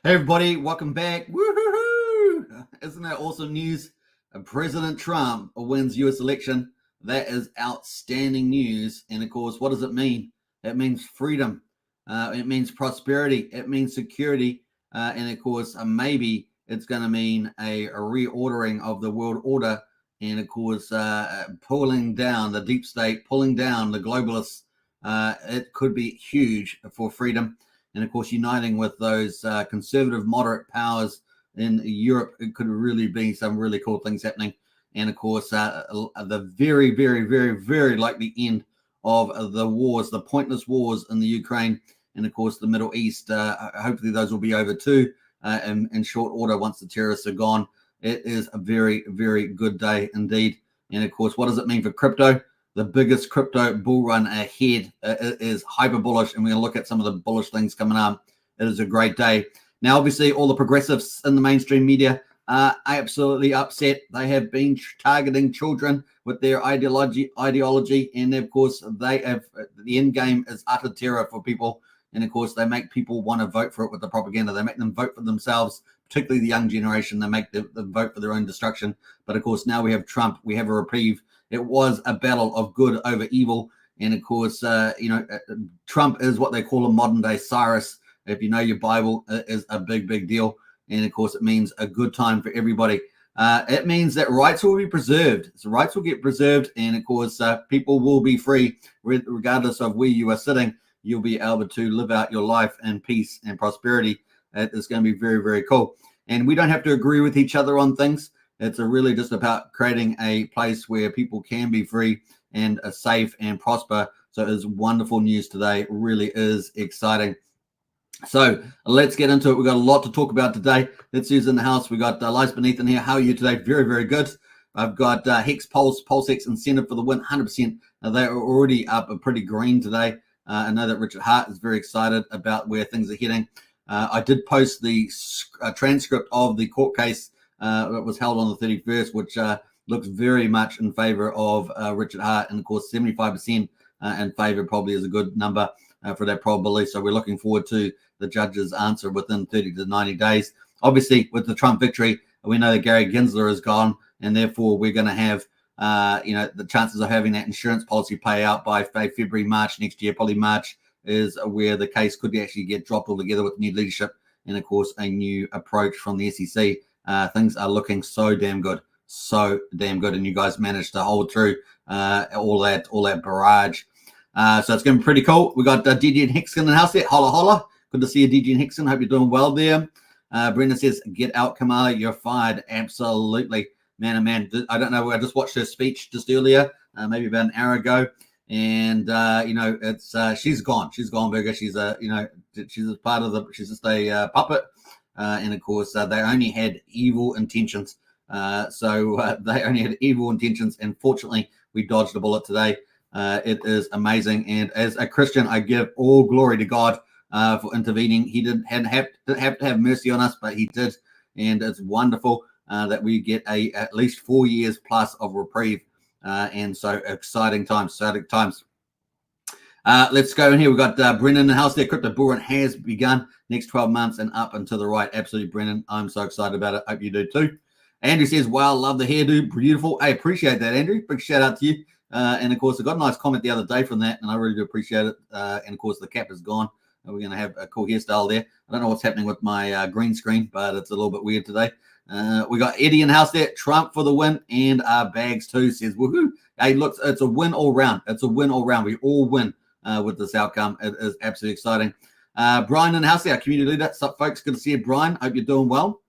Hey everybody, welcome back. Woohoo! Isn't that awesome news? President Trump wins US election. That is outstanding news. And of course, what does it mean? It means freedom. It means prosperity. It means security. And of course, maybe it's going to mean a reordering of the world order. And of course, pulling down the deep state, pulling down the globalists. It could be huge for freedom. And of course, uniting with those conservative, moderate powers in Europe, it could really be some really cool things happening. And of course, the very, very, very, very likely end of the wars, the pointless wars in the Ukraine, and of course, the Middle East. Hopefully, those will be over too in short order once the terrorists are gone. It is a very, very good day indeed. And of course, what does it mean for crypto? The biggest crypto bull run ahead is hyper bullish, and we're going to look at some of the bullish things coming up. It is a great day. Now, obviously, all the progressives in the mainstream media are absolutely upset. They have been targeting children with their ideology, and of course, they have the end game is utter terror for people. And of course, they make people want to vote for it with the propaganda. They make them vote for themselves, particularly the young generation. They make them vote for their own destruction. But of course, now we have Trump. We have a reprieve. It was a battle of good over evil. And of course, Trump is what they call a modern day Cyrus. If you know your Bible, it is a big, big deal. And of course, it means a good time for everybody. It means that rights will be preserved. So rights will get preserved. And of course, people will be free regardless of where you are sitting. You'll be able to live out your life in peace and prosperity. It is going to be very, very cool. And we don't have to agree with each other on things. It's really just about creating a place where people can be free and safe and prosper. So it is wonderful news today. It really is exciting. So let's get into it. We've got a lot to talk about today. Let's use in the house. We got Lies Beneath in here. How are you today? Very, very good. I've got Hex Pulse Hex incentive for the win, 100%. They are already up pretty green today. I know that Richard Hart is very excited about where things are heading. I did post the transcript of the court case that was held on the 31st, which looks very much in favor of Richard Hart. And of course, 75% in favor probably is a good number for that probability. So we're looking forward to the judge's answer within 30 to 90 days. Obviously, with the Trump victory, we know that Gary Gensler is gone, and therefore we're going to have the chances of having that insurance policy pay out by February, March next year, probably March, is where the case could actually get dropped altogether with new leadership and, of course, a new approach from the SEC. Things are looking so damn good, and you guys managed to hold through all that barrage. So it's going to be pretty cool. We got DJ and Hickson in the house there. Holla, holla. Good to see you, DJ and Hickson. Hope you're doing well there. Brenda says, get out, Kamala. You're fired. Absolutely. Man, oh man. I don't know. I just watched her speech just earlier, maybe about an hour ago. And, it's she's gone. She's gone, Burger. She's she's a part of she's just a puppet. And of course, they only had evil intentions. They only had evil intentions. And fortunately, we dodged a bullet today. It is amazing. And as a Christian, I give all glory to God for intervening. He didn't have to have mercy on us, but he did. And it's wonderful that we get at least 4 years plus of reprieve. And so exciting times. Let's go in here. We've got Brennan in the house there. Crypto bull run has begun. Next 12 months and up and to the right. Absolutely, Brennan. I'm so excited about it. Hope you do too. Andrew says, wow, love the hairdo. Beautiful. I appreciate that, Andrew. Big shout out to you. And of course, I got a nice comment the other day from that, and I really do appreciate it. And of course, the cap is gone. We're going to have a cool hairstyle there. I don't know what's happening with my green screen, but it's a little bit weird today. We got Eddie in the house there. Trump for the win, and Bags too says, woohoo. Hey, look, it's a win all round. It's a win all round. We all win with this outcome. It is absolutely exciting. Brian in the house there, our community leader. What's up, folks? Good to see you, Brian. Hope you're doing well.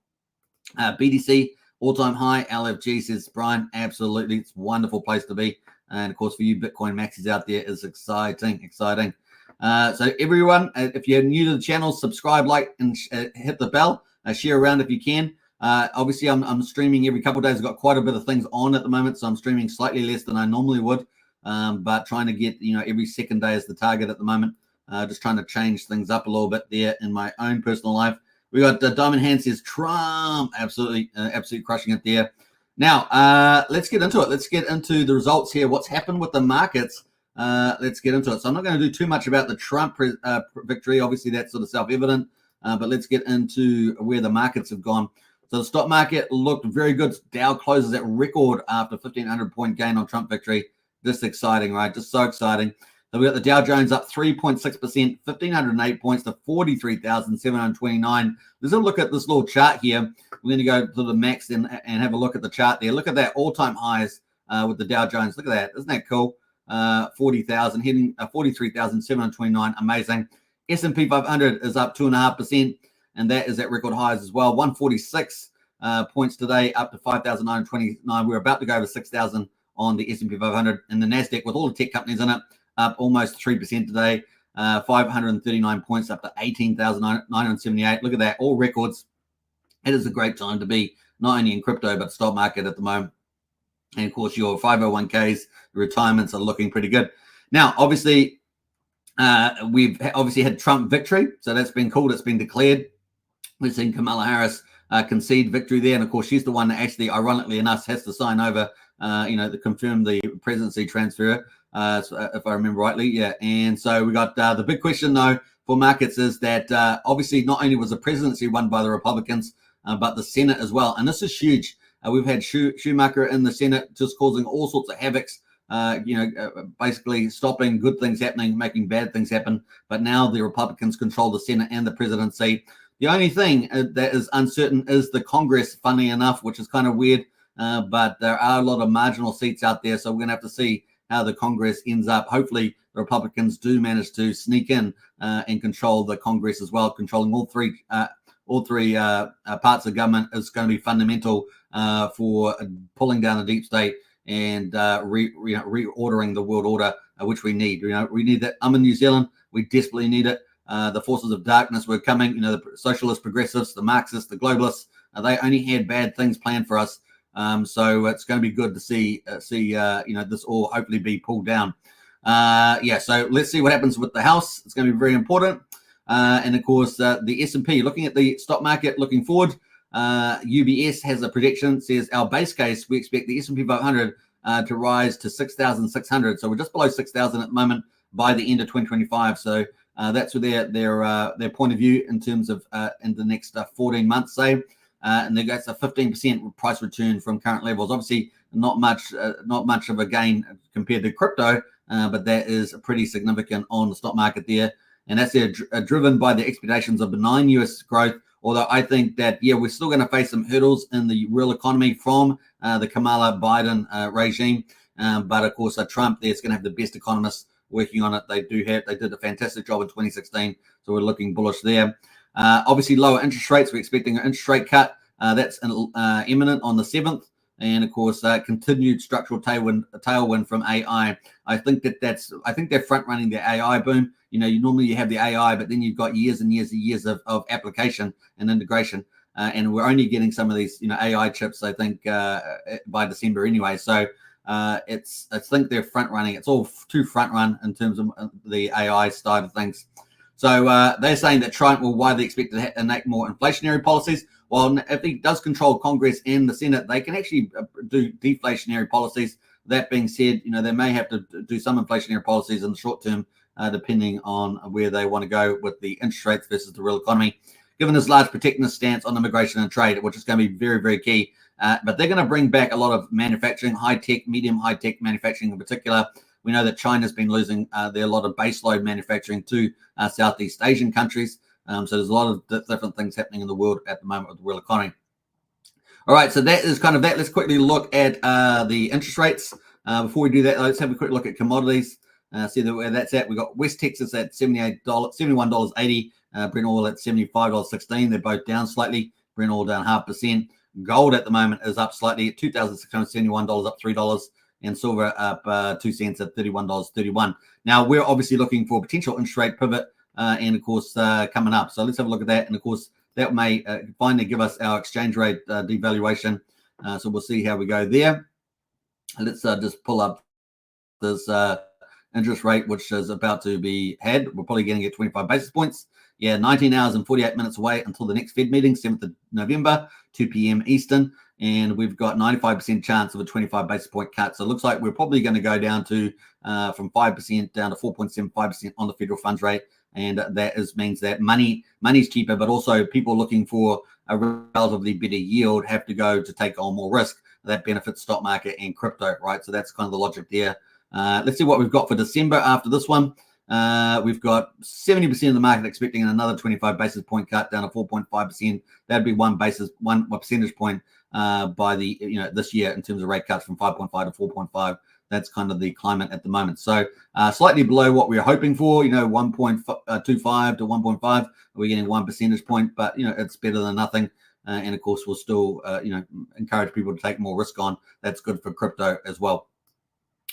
BDC, all-time high. LFG says, Brian, absolutely. It's a wonderful place to be. And of course, for you Bitcoin maxis out there, is exciting. So everyone, if you're new to the channel, subscribe, like, and hit the bell. Share around if you can. Obviously, I'm streaming every couple of days. I've got quite a bit of things on at the moment, so I'm streaming slightly less than I normally would. But trying to get, every second day is the target at the moment. Just trying to change things up a little bit there in my own personal life. We got Diamond Hand says Trump, absolutely crushing it there. Now, let's get into it. Let's get into the results here. What's happened with the markets? Let's get into it. So I'm not going to do too much about the Trump victory. Obviously, that's sort of self-evident. But let's get into where the markets have gone. So the stock market looked very good. Dow closes at record after 1,500-point gain on Trump victory. This exciting, right? Just so exciting. So we got the Dow Jones up 3.6%, 1,508 points to 43,729. Let's have a look at this little chart here. We're going to go to the max and have a look at the chart there. Look at that all-time highs with the Dow Jones. Look at that. Isn't that cool? 40,000, hitting 43,729. Amazing. S&P 500 is up 2.5%, and that is at record highs as well. 146 points today, up to 5,929. We're about to go over 6,000 on the S&P 500. And the NASDAQ, with all the tech companies in it, up almost 3% today. 539 points, up to 18,978. Look at that, all records. It is a great time to be not only in crypto, but stock market at the moment. And of course, your 501ks, retirements are looking pretty good. Now, obviously, we've had Trump victory. So that's been cool. It's been declared. We've seen Kamala Harris concede victory there. And of course, she's the one that actually, ironically enough, has to sign over, to confirm the presidency transfer, if I remember rightly. Yeah. And so we got the big question, though, for markets is that obviously not only was the presidency won by the Republicans, but the Senate as well. And this is huge. We've had Schumacher in the Senate just causing all sorts of havocs, basically stopping good things happening, making bad things happen. But now the Republicans control the Senate and the presidency. The only thing that is uncertain is the Congress, funny enough, which is kind of weird. But there are a lot of marginal seats out there. So we're going to have to see how the Congress ends up. Hopefully, the Republicans do manage to sneak in and control the Congress as well. Controlling all three parts of government is going to be fundamental for pulling down the deep state and reordering the world order, which we need. We need that. I'm in New Zealand. We desperately need it. The forces of darkness were coming. The socialist progressives, the Marxists, the globalists. They only had bad things planned for us. So it's going to be good to see this all hopefully be pulled down. So let's see what happens with the House. It's going to be very important. And of course, the S&P, looking at the stock market looking forward, UBS has a prediction, says our base case, we expect the S&P 500 to rise to 6,600. So we're just below 6,000 at the moment by the end of 2025. So that's their point of view in terms of in the next 14 months, say. And that's a 15% price return from current levels. Obviously, not much of a gain compared to crypto, but that is pretty significant on the stock market there. And that's driven by the expectations of benign U.S. growth. Although I think that, we're still going to face some hurdles in the real economy from the Kamala Biden regime. But of course, Trump there's going to have the best economists working on it. They did a fantastic job in 2016. So we're looking bullish there. Obviously, lower interest rates. We're expecting an interest rate cut. That's imminent on the 7th. And of course, continued structural tailwind from AI. I think they're front running the AI boom. You normally have the AI, but then you've got years and years and years of application and integration. And we're only getting some of these, AI chips, I think, by December anyway. So I think they're front running. It's all too front run in terms of the AI side of things. So they're saying that Trump will widely expect to enact more inflationary policies. Well, if he does control Congress and the Senate, they can actually do deflationary policies. That being said, they may have to do some inflationary policies in the short term, depending on where they want to go with the interest rates versus the real economy. Given this large protectionist stance on immigration and trade, which is going to be very, very key. But they're going to bring back a lot of manufacturing, high-tech, medium high-tech manufacturing in particular. We know that China's been losing a lot of baseload manufacturing to Southeast Asian countries. So there's a lot of different things happening in the world at the moment with the real economy. All right, so that is kind of that. Let's quickly look at the interest rates. Before we do that, let's have a quick look at commodities. See where that's at. We've got West Texas at $71.80. Brent oil at $75.16. They're both down slightly. Brent oil down 0.5%. Gold at the moment is up slightly at $2,671, up $3. And silver up 2 cents at $31.31. Now, we're obviously looking for potential interest rate pivot and, of course, coming up. So let's have a look at that. And, of course, that may finally give us our exchange rate devaluation. So we'll see how we go there. Let's just pull up this interest rate, which is about to be had. We're probably getting it 25 basis points. 19 hours and 48 minutes away until the next Fed meeting, 7th of November, 2 p.m. Eastern. And we've got 95% chance of a 25 basis point cut. So it looks like we're probably going to go down to from 5% down to 4.75% on the federal funds rate. and that means that money's cheaper, but also people looking for a relatively better yield have to go to take on more risk. That benefits stock market and crypto, right? So that's kind of the logic there. Let's see what we've got for December after this one. We've got 70% of the market expecting another 25 basis point cut down to 4.5%. That'd be one percentage point by this year in terms of rate cuts from 5.5 to 4.5. That's kind of the climate at the moment. So slightly below what we were hoping for, 1.25 to 1.5. We're getting 1 percentage point, but it's better than nothing. And of course, we'll still encourage people to take more risk on. That's good for crypto as well.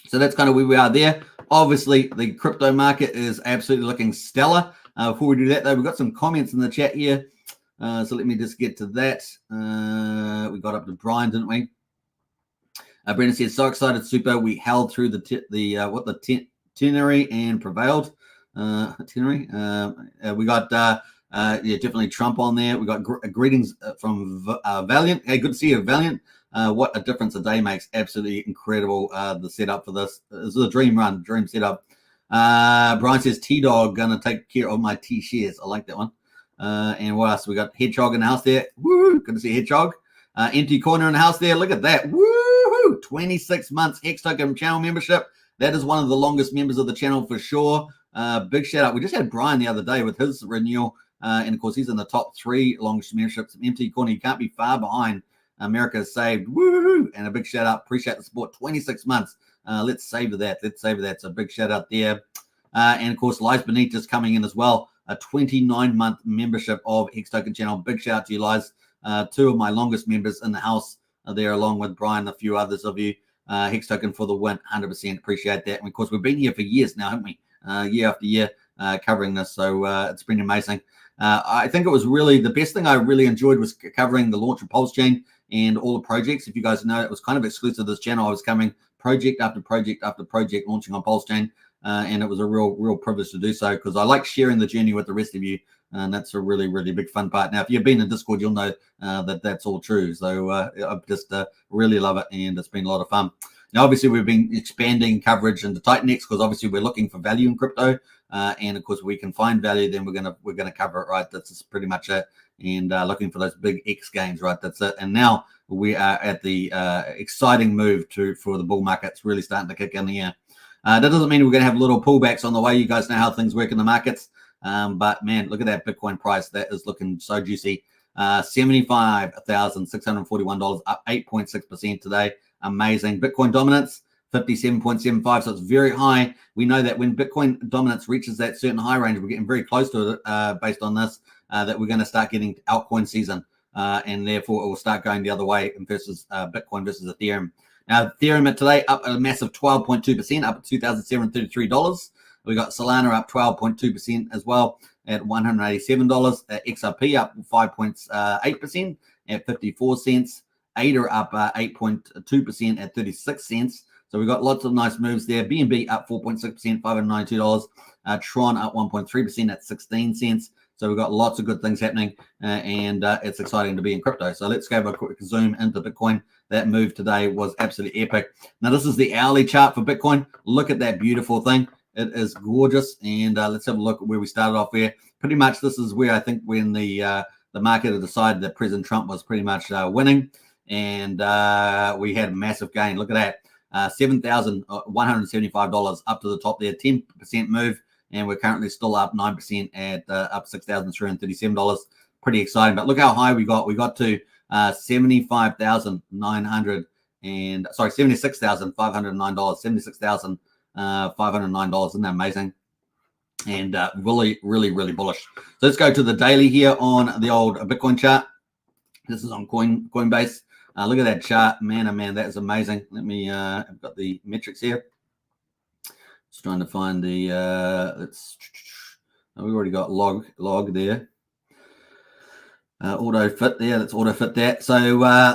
So that's kind of where we are there. Obviously, the crypto market is absolutely looking stellar. Before we do that, though, we've got some comments in the chat here. So let me just get to that. We got up to Brian, didn't we? Brendan says, so excited, super. We held through the tenary and prevailed. Tenary. We got definitely Trump on there. We got greetings from Valiant. Hey, good to see you, Valiant. What a difference a day makes. Absolutely incredible. The setup for this. This is a dream run, dream setup. Brian says, T-Dog gonna take care of my T-shares. I like that one. And what else? We got Hedgehog in the house there. Woo! Good to see Hedgehog. Empty corner in the house there. Look at that. Woo! 26 months Hex Token channel membership. That is one of the longest members of the channel for sure. Big shout out. We just had Brian the other day with his renewal. And of course, he's in the top 3 longest memberships. Empty corner, you can't be far behind. America is saved. Woo! And a big shout out. Appreciate the support. 26 months. Let's savor that. Let's savor that. So big shout out there. And of course, Lies Beneath just coming in as well. A 29-month membership of Hex Token channel. Big shout out to you, Lies. 2 of my longest members in the house are there, along with Brian, a few others of you. Hex Token for the win. 100% appreciate that. And of course, we've been here for years now, haven't we? Year after year covering this. So it's been amazing. I think it was really the best thing I really enjoyed was covering the launch of Pulse Chain and all the projects. If you guys know, it was kind of exclusive to this channel. I was coming project after project after project launching on Pulse Chain. And it was a real privilege to do so because I like sharing the journey with the rest of you. And that's a really, really big fun part. Now, if you've been in Discord, you'll know that that's all true. So I just really love it. And it's been a lot of fun. Now, obviously, we've been expanding coverage into Titanex because obviously we're looking for value in crypto. And of course, if we can find value, then we're gonna cover it, right? That's just pretty much it. And looking for those big X gains, right? That's it. And now we are at the exciting move for the bull market. It's really starting to kick in here. That doesn't mean we're going to have little pullbacks on the way. You guys know how things work in the markets. But, man, look at that Bitcoin price. That is looking so juicy. $75,641, up 8.6% today. Amazing. Bitcoin dominance, 57.75. So it's very high. We know that when Bitcoin dominance reaches that certain high range, we're getting very close to it based on this, that we're going to start getting altcoin season. And therefore, it will start going the other way versus Bitcoin versus Ethereum. Now, Ethereum today up a massive 12.2%, up at $2,733. We got Solana up 12.2% as well at $187. XRP up 5.8% at 54 cents. ADA up 8.2% at 36 cents. So we've got lots of nice moves there. BNB up 4.6%, $592. Tron up 1.3% at 16 cents. So we've got lots of good things happening, and it's exciting to be in crypto. So let's go have a quick zoom into Bitcoin. That move today was absolutely epic. Now, this is the hourly chart for Bitcoin. Look at that beautiful thing. It is gorgeous. And let's have a look at where we started off here. Pretty much this is where I think when the market had decided that President Trump was pretty much winning. And we had a massive gain. Look at that. $7,175 up to the top there. 10% move. And we're currently still up 9% at up $6,337. Pretty exciting. But look how high we got. We got to $76,509. $76,509. Isn't that amazing? And really, really, really bullish. So let's go to the daily here on the old Bitcoin chart. This is on Coinbase. Look at that chart. Man, oh man, that is amazing. Let me, I've got the metrics here. Just trying to find the, we've already got log there. Auto fit there. Let's auto fit that. So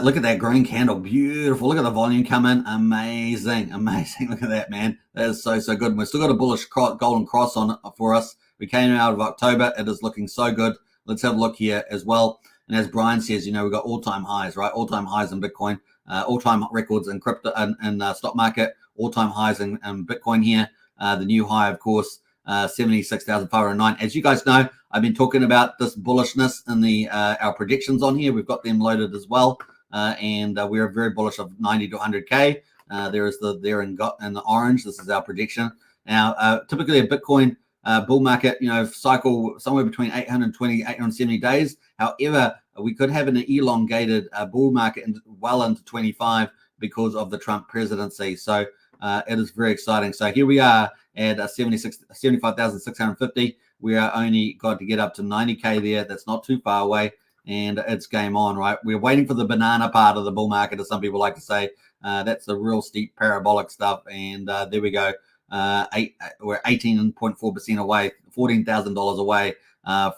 look at that green candle. Beautiful. Look at the volume coming. Amazing. Amazing. Look at that, man. That is so, so good. And we've still got a bullish golden cross on it for us. We came out of October. It is looking so good. Let's have a look here as well. And as Brian says, we've got all-time highs, right? All-time highs in Bitcoin, all-time records in crypto and stock market, all-time highs in Bitcoin here. The new high, of course, 76,509. As you guys know, I've been talking about this bullishness in the our predictions on here. We've got them loaded as well, and we're very bullish of 90 to 100K. There is there in the orange. This is our prediction. Now, typically a Bitcoin bull market, cycle somewhere between 820, 870 days. However, we could have an elongated bull market well into 25 because of the Trump presidency. So it is very exciting. So here we are at 75,650. We are only got to get up to 90K there. That's not too far away. And it's game on, right? We're waiting for the banana part of the bull market, as some people like to say. That's the real steep parabolic stuff. And there we go. We're 18.4% away, $14,000 away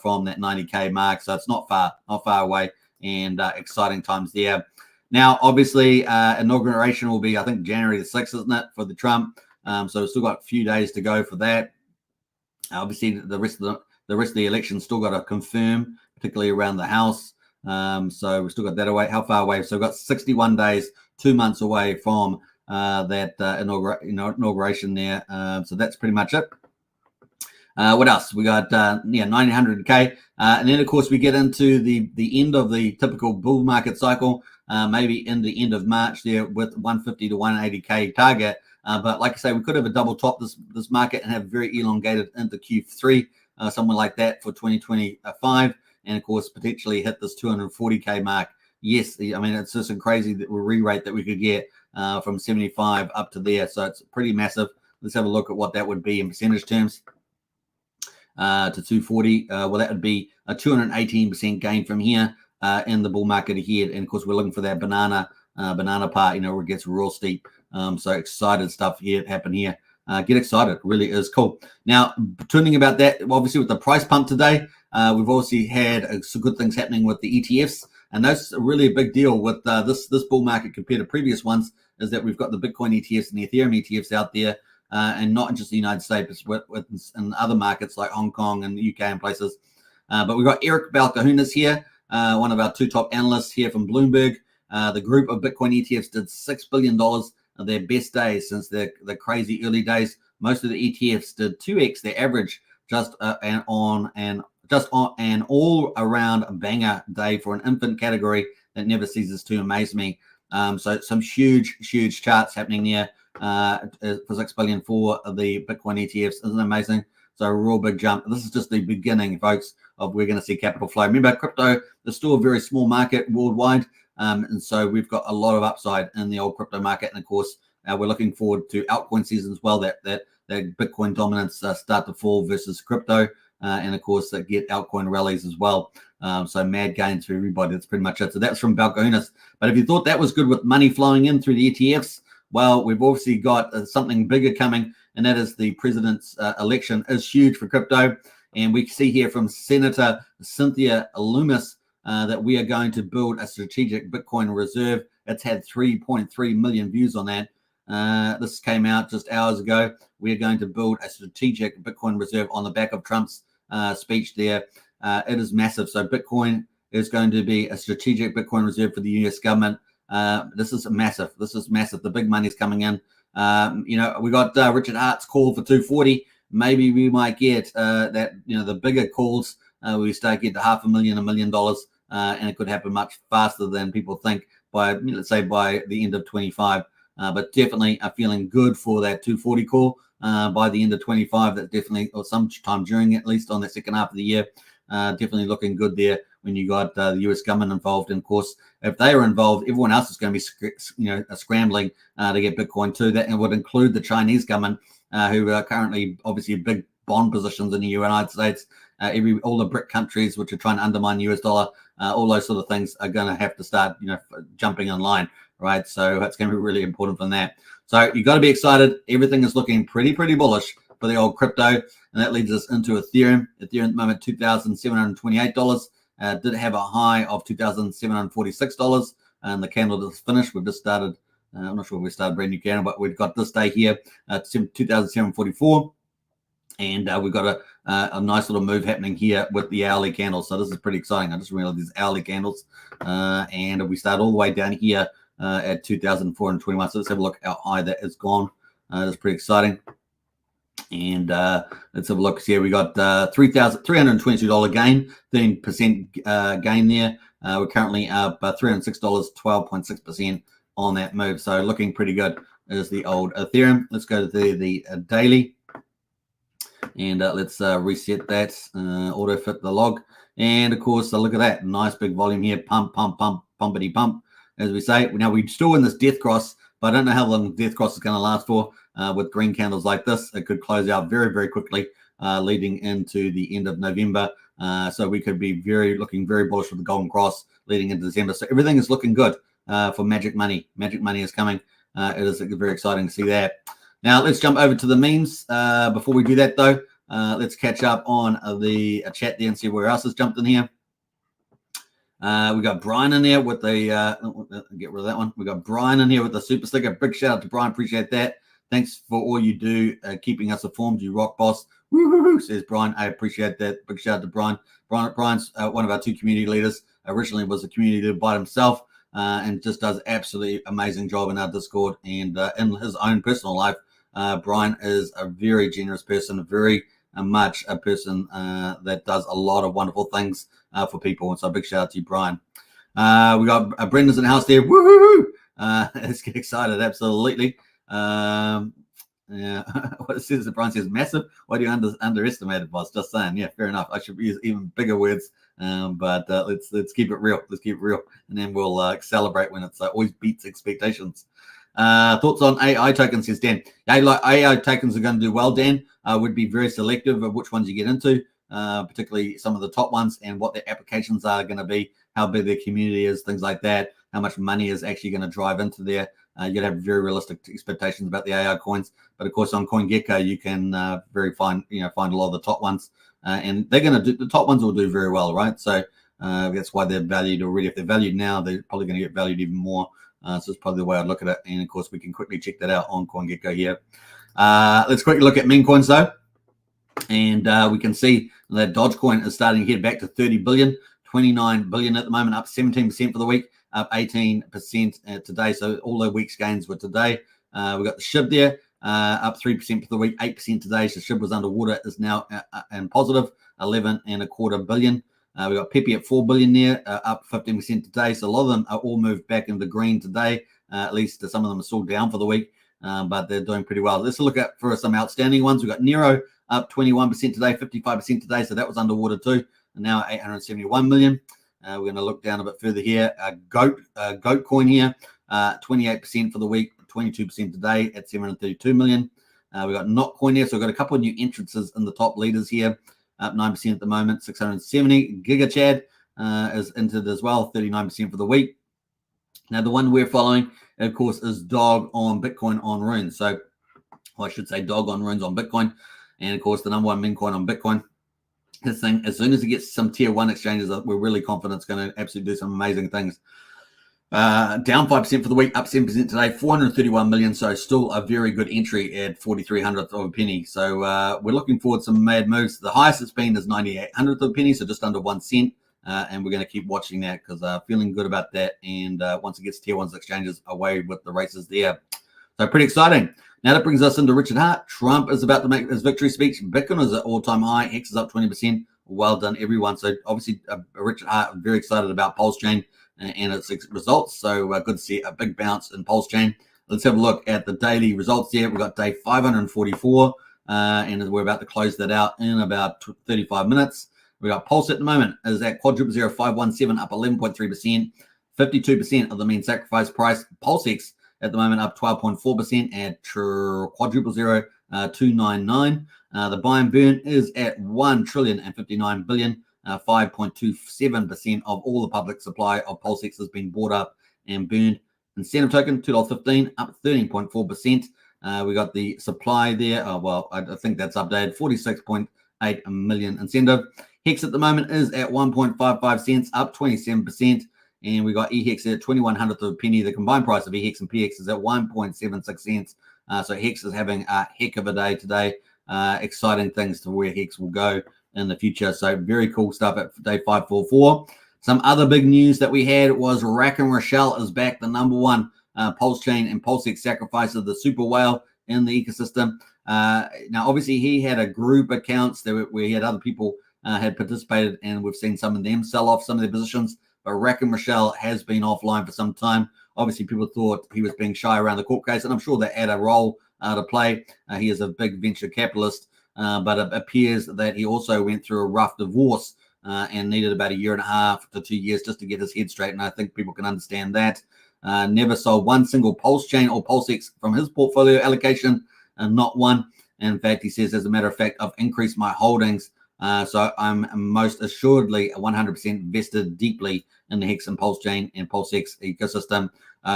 from that 90K mark. So it's not far away, and exciting times there. Now, obviously, inauguration will be, I think, January the 6th, isn't it, for the Trump? So we've still got a few days to go for that. Obviously, the rest of the election still got to confirm, particularly around the House. So we've still got that away. How far away? So we've got 61 days, 2 months away from that inauguration there. So that's pretty much it. What else? We got 900K. And then, of course, we get into the end of the typical bull market cycle, maybe in the end of March there with 150 to 180K target. But like I say, we could have a double top this market and have very elongated into Q3, somewhere like that for 2025. And, of course, potentially hit this 240K mark. Yes, I mean, it's just a crazy re-rate that we could get from 75 up to there. So it's pretty massive. Let's have a look at what that would be in percentage terms. To 240, well, that would be a 218% gain from here in the bull market ahead. And of course, we're looking for that banana part, where it gets real steep. So excited stuff here happen here. Get excited, it really is cool. Now, turning about that, obviously with the price pump today, we've obviously had some good things happening with the ETFs, and that's really a big deal with this bull market compared to previous ones. Is that we've got the Bitcoin ETFs and the Ethereum ETFs out there. And not just the United States, but in other markets like Hong Kong and the UK and places. But we've got Eric Balkahunas here, one of our two top analysts here from Bloomberg. The group of Bitcoin ETFs did $6 billion of their best days since the crazy early days. Most of the ETFs did 2x their average just on an all-around banger day for an infant category that never ceases to amaze me. So some huge charts happening there. For 6 billion for the Bitcoin ETFs. Isn't it amazing? So a real big jump. This is just the beginning, folks, of we're going to see capital flow. Remember, crypto is still a very small market worldwide. And so we've got a lot of upside in the old crypto market. And of course, we're looking forward to altcoin season as well, that Bitcoin dominance start to fall versus crypto. And of course, get altcoin rallies as well. So mad gains for everybody. That's pretty much it. So that's from Balkahunas. But if you thought that was good with money flowing in through the ETFs, well, we've obviously got something bigger coming, and that is the president's election is huge for crypto. And we see here from Senator Cynthia Loomis that we are going to build a strategic Bitcoin reserve. It's had 3.3 million views on that. This came out just hours ago. We are going to build a strategic Bitcoin reserve on the back of Trump's speech there. It is massive. So Bitcoin is going to be a strategic Bitcoin reserve for the US government. This is massive. The big money's coming in. We got Richard Hart's call for 240. Maybe we might get that. The bigger calls. We start getting to $500,000, $1 million, and it could happen much faster than people think. Let's say by the end of 25. But definitely feeling good for that 240 call by the end of 25. That definitely, or sometime during at least on the second half of the year. Definitely looking good there when you got the US government involved. And of course, if they are involved, everyone else is going to be scrambling to get Bitcoin too. That would include the Chinese government, who are currently obviously big bond positions in the United States. All the BRIC countries which are trying to undermine US dollar, all those sort of things are going to have to start jumping in line, right? So that's going to be really important from that. So you got to be excited. Everything is looking pretty bullish for the old crypto, and that leads us into Ethereum. Ethereum at the moment $2,728. Did have a high of $2,746, and the candle just finished. We've just started. I'm not sure if we started a brand new candle, but we've got this day here at 2,744, and we've got a nice little move happening here with the hourly candles. So this is pretty exciting. I just realized these hourly candles, and we start all the way down here at 2,421. So let's have a look how high that has gone. That's pretty exciting. And let's have a look here. We got $3,322 gain, 13% gain there. We're currently up $306, 12.6% on that move. So looking pretty good is the old Ethereum. Let's go to the daily. And let's reset that, auto fit the log. And of course, look at that. Nice big volume here. Pump, pump, pump, pumpity pump, as we say. Now, we're still in this death cross, but I don't know how long death cross is going to last for. With green candles like this, it could close out very, very quickly, leading into the end of November. So we could be looking very bullish with the golden cross leading into December. So everything is looking good for Magic Money. Magic Money is coming. It is very exciting to see that. Now, let's jump over to the memes. Before we do that, though, let's catch up on the chat there and see where else has jumped in here. We got Brian in there with the, get rid of that one. We got Brian in here with the super sticker. Big shout out to Brian. Appreciate that. Thanks for all you do, keeping us informed. You rock, boss. Woo-hoo-hoo, says Brian. I appreciate that. Big shout out to Brian. Brian's one of our 2 community leaders. Originally was a community leader by himself, and just does absolutely amazing job in our Discord and in his own personal life. Brian is a very generous person, very much a person that does a lot of wonderful things for people. And so big shout out to you, Brian. We got Brendan's in the house there. Woohoo! Let's get excited. Absolutely. Yeah, what it says, Brian says, massive. Why do you underestimate it, boss? Just saying. Yeah, fair enough. I should use even bigger words. But let's keep it real. Let's keep it real, and then we'll celebrate when it's always beats expectations. Thoughts on AI tokens, says Dan. Yeah, like AI tokens are going to do well, Dan. Would be very selective of which ones you get into, particularly some of the top ones, and what their applications are going to be, how big their community is, things like that, how much money is actually going to drive into there. You'd have very realistic expectations about the AI coins, but of course on CoinGecko you can find a lot of the top ones, and they're going to do, the top ones will do very well, right? So that's why they're valued already. If they're valued now, they're probably going to get valued even more. So it's probably the way I'd look at it, and of course we can quickly check that out on CoinGecko here. Let's quickly look at meme coins though, and we can see that Dogecoin is starting to head back to 30 billion, 29 billion at the moment, up 17% for the week. Up 18% today. So all the week's gains were today. We got the SHIB there, up 3% for the week, 8% today. So SHIB was underwater, is now and positive, 11.25 billion. We got Pepe at 4 billion there, up 15% today. So a lot of them are all moved back into green today. At least some of them are still down for the week, but they're doing pretty well. Let's look at for some outstanding ones. We got Nero up 21% today, 55% today. So that was underwater too. And now 871 million. We're going to look down a bit further here. Goat coin here, 28% for the week, 22% today at 732 million. We got Not coin here, so we've got a couple of new entrances in the top leaders here, up 9% at the moment, 670. GigaChad is entered as well, 39% for the week. Now the one we're following, of course, is Dog on Bitcoin on Runes. So, well, I should say Dog on Runes on Bitcoin, and of course the number one meme coin on Bitcoin. This thing, as soon as it gets some tier 1 exchanges, we're really confident it's going to absolutely do some amazing things. Down 5% for the week, up 7% today, 431 million. So still a very good entry at 4300th of a penny. So we're looking forward to some mad moves. The highest it's been is 9800th of a penny, so just under 1 cent. And we're going to keep watching that because feeling good about that. And once it gets tier 1 exchanges, away with the races there. So pretty exciting. Now that brings us into Richard Hart. Trump is about to make his victory speech. Bitcoin is at all-time high. Hex is up 20%. Well done, everyone. So obviously, Richard Hart, very excited about Pulse Chain and its results. So good to see a big bounce in Pulse Chain. Let's have a look at the daily results here. We've got day 544, and we're about to close that out in about 35 minutes. We got Pulse at the moment is at quadruple 0517, up 11.3%. 52% of the mean sacrifice price. PulseX at the moment up 12.4% at quadruple 299. The buy and burn is at 1,059 billion. 5.27% of all the public supply of PulseX has been bought up and burned. Incentive token $2.15, up 13.4%. We got the supply there. I think that's updated. 46.8 million incentive. Hex at the moment is at 1.55 cents, up 27%. And we got EHEX at 2100th of a penny. The combined price of EHEX and PX is at 1.76 cents. So Hex is having a heck of a day today. Exciting things to where Hex will go in the future. So very cool stuff at day 544. Some other big news that we had was Rack and Rochelle is back, the number one Pulse Chain and PulseX sacrifice of the super whale in the ecosystem. Now, obviously, he had a group accounts where he had other people had participated, and we've seen some of them sell off some of their positions. But Rakim Michelle has been offline for some time. Obviously, people thought he was being shy around the court case, and I'm sure that had a role to play. He is a big venture capitalist, but it appears that he also went through a rough divorce and needed about 1.5 to 2 years just to get his head straight. And I think people can understand that. Never sold one single Pulse chain or PulseX from his portfolio allocation, and not one. And in fact, he says, as a matter of fact, I've increased my holdings. So I'm most assuredly 100% vested deeply in the Hex and Pulse chain and PulseX ecosystem.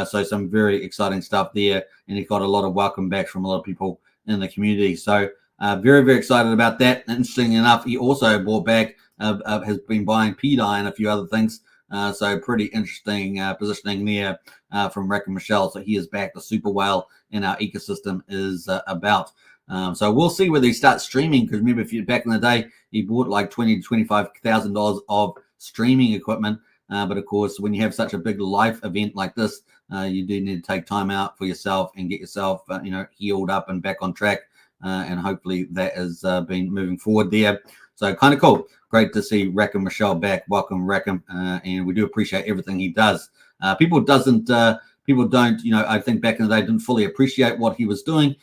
So some very exciting stuff there. And he got a lot of welcome back from a lot of people in the community. So very, very excited about that. Interestingly enough, he also bought back, has been buying PDI and a few other things. So pretty interesting positioning there from Rakim Michelle. So he is back. The super whale in our ecosystem is about. So we'll see whether he starts streaming, because remember, if you back in the day, he bought like $20,000 to $25,000 of streaming equipment. But of course, when you have such a big life event like this, you do need to take time out for yourself and get yourself, healed up and back on track. And hopefully that has been moving forward there. So kind of cool. Great to see Rakim Michelle back. Welcome, Rakim. And we do appreciate everything he does. People don't, I think back in the day didn't fully appreciate what he was doing.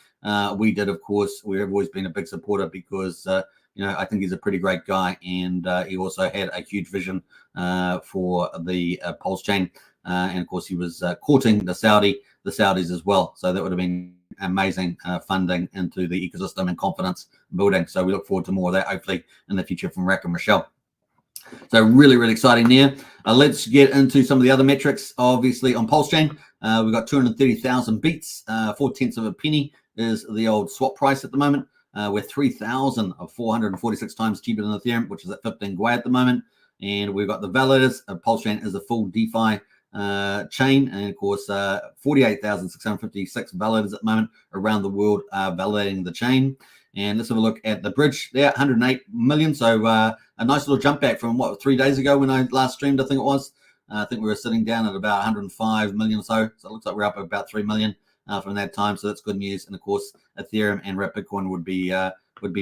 We did, of course. We've always been a big supporter because, I think he's a pretty great guy. And he also had a huge vision for the Pulse chain. And of course, he was courting the Saudis as well. So that would have been amazing funding into the ecosystem and confidence building. So we look forward to more of that, hopefully, in the future from Rakim Michelle. So really, really exciting there. Let's get into some of the other metrics. Obviously, on Pulse chain, we've got 230,000 beats. 0.4 of a penny is the old swap price at the moment. We're 3,446 times cheaper than Ethereum, which is at 15 Gwei at the moment. And we've got the validators. Pulse chain is a full DeFi chain, and of course 48,656 validators at the moment around the world validating the chain. And let's have a look at the bridge there, 108 million. So a nice little jump back from 3 days ago when I last streamed, I think it was. I think we were sitting down at about 105 million or so. So it looks like we're up about 3 million from that time. So that's good news. And of course, Ethereum and Bitcoin would be